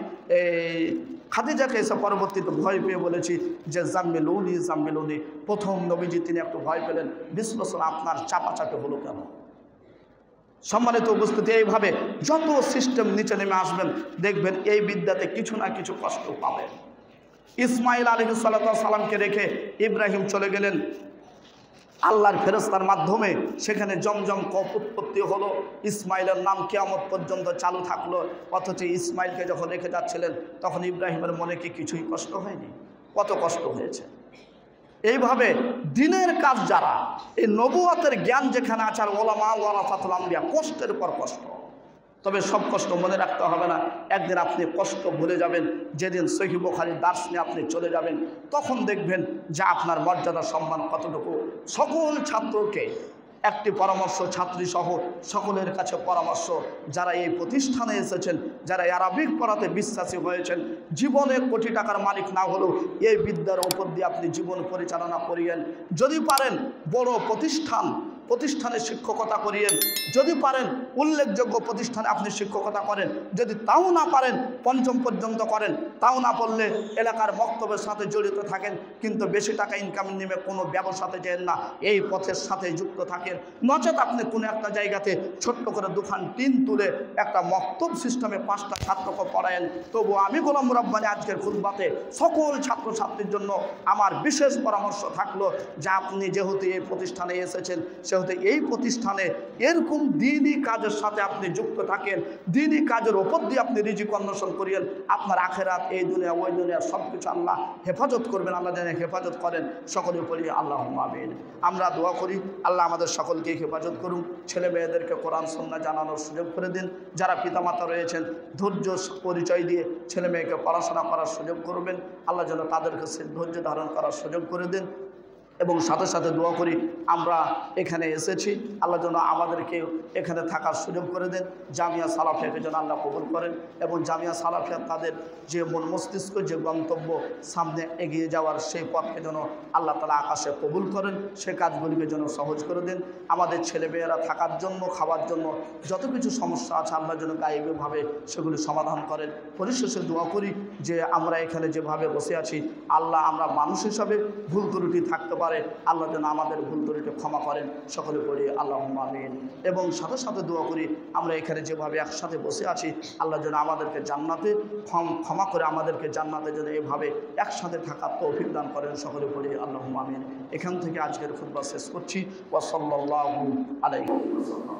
খাদিজাকে এসে পরবর্তীতে ভয় পেয়ে বলেছি যে জাম্মিলুনি জাম্মিলুনি। প্রথম নবীজি তিনি একটু ভয় পেলেন, বিশ্লেষণ আপনার চাপাচাপি হলো কেন। সম্মানিত উপস্থিতি, এইভাবে যত সিস্টেম নিচে নেমে আসবেন দেখবেন এই বিদ্যাতে কিছু না কিছু কষ্ট পাবেন। ইসমাইল আলাইহিস সালামকে রেখে ইব্রাহিম চলে গেলেন আল্লাহর ফেরেশতার মাধ্যমে, সেখানে জমজম কূপ উৎপত্তি হলো। ইসমাইলের নাম কিয়ামত পর্যন্ত চালু থাকলো। অথচ ইসমাইলকে যখন রেখে যাচ্ছিলেন তখন ইব্রাহিমের মনে কি কিছুই কষ্ট হয়নি? কত কষ্ট হয়েছে। এইভাবে দিনের কাজ যারা, এই নবুয়তের জ্ঞান যেখানে আছে, আর ওলামা ওয়ারাসাতুল আমবিয়া, কষ্টের পর কষ্ট। তবে সব কষ্ট মনে রাখতে হবে না, একদিন আপনি কষ্ট ভুলে যাবেন। যেদিন সহিহ বুখারীর দার্স নিয়ে আপনি চলে যাবেন, তখন দেখবেন যে আপনার মর্যাদা সম্মান কতটুকু। সকল ছাত্রকে একটি পরামর্শ, ছাত্রী সহ সকলের কাছে পরামর্শ, যারা এই প্রতিষ্ঠানে এসেছেন, যারা আরবিক পড়াতে বিশ্বাসী হয়েছেন, জীবনে কোটি টাকার মালিক না হলেও এই বিদ্যার উপর দিয়ে আপনি জীবন পরিচালনা করিয়েন। যদি পারেন বড় প্রতিষ্ঠানে শিক্ষকতা করিয়েন, যদি পারেন উল্লেখযোগ্য প্রতিষ্ঠানে আপনি শিক্ষকতা করেন, যদি তাও না পারেন পঞ্চম পর্যন্ত করেন, তাও না পারলে এলাকার বক্তব্যের সাথে জড়িত থাকেন, কিন্তু বেশি টাকা ইনকামের নেমে কোনো ব্যবসাতে যেন না, এই পথের সাথে যুক্ত থাকেন। নচেত আপনি কোনো একটা জায়গাতে ছোট্ট করে দুখান টিন তুলে একটা মক্তব সিস্টেমে 5টা ছাত্রকে পড়ায়েন। তবু আমি গোলাম রব্বানী আজকের খুতবাতে সকল ছাত্রছাত্রীর জন্য আমার বিশেষ পরামর্শ থাকলো যে আপনি যেহেতু এই প্রতিষ্ঠানে এসেছেন, সেহেতু এই প্রতিষ্ঠানে এরকম দিনই কাজের সাথে আপনি যুক্ত থাকেন, দিনই কাজের ওপর দিয়ে আপনি রিজিক অন্বেষণ করিয়েন। আপনার আখেরাত, এই দুনিয়া ওই দুনিয়া সব কিছু আল্লাহ হেফাজত করবেন। আল্লাহ যেন হেফাজত করেন, সকলে বলি আল্লাহুম্মা আমিন। আমরা দোয়া করি আল্লাহ আমাদের সকলকে হেফাজত করুন, ছেলে মেয়েদেরকে কোরআন সুন্নাহ জানানোর সুযোগ করে দিন। যারা পিতামাতা রয়েছেন ধৈর্য পরিচয় দিয়ে ছেলে মেয়েকে পড়াশোনা করার সুযোগ করবেন, আল্লাহ যেন তাদেরকে সে ধৈর্য ধারণ করার সুযোগ করে দিন। এবং সাথে সাথে দোয়া করি আমরা এখানে এসেছি, আল্লাহ যেন আমাদেরকে এখানে থাকার সুযোগ করে দেন। জামিয়া সালাফিয়াকে যেন আল্লাহ কবুল করেন, এবং জামিয়া সালাফিয়া তাদের যে মন মস্তিষ্ক, যে গন্তব্য সামনে এগিয়ে যাওয়ার সেই পথকে যেন আল্লাহ তাআলা আকাশে কবুল করেন, সে কাজগুলিকে যেন সহজ করে দেন। আমাদের ছেলেমেয়েরা থাকার জন্য, খাওয়ার জন্য যত কিছু সমস্যা আছে আল্লাহ যেন গায়েবীভাবে সেগুলি সমাধান করেন। পরিশেষে দোয়া করি যে আমরা এখানে যেভাবে বসে আছি, আল্লাহ আমরা মানুষ হিসাবে ভুল ত্রুটি থাকতে পারে, আল্লাহ যেন আমাদের ভুল ত্রুটি ক্ষমা করেন, সকলে পড়ি আল্লাহুম্মা আমিন। এবং সাথে সাথে দোয়া করি আমরা এখানে যেভাবে একসাথে বসে আছি, আল্লাহ যেন আমাদেরকে জান্নাতে ক্ষমা করে আমাদেরকে জান্নাতে যেন এভাবে একসাথে থাকার তৌফিক দান করেন, সকলে পড়ি আল্লাহুম্মা আমিন। এখান থেকে আজকের খুতবা শেষ করছি। ওয়া সাল্লাল্লাহু আলাইহি ওয়াসাল্লাম।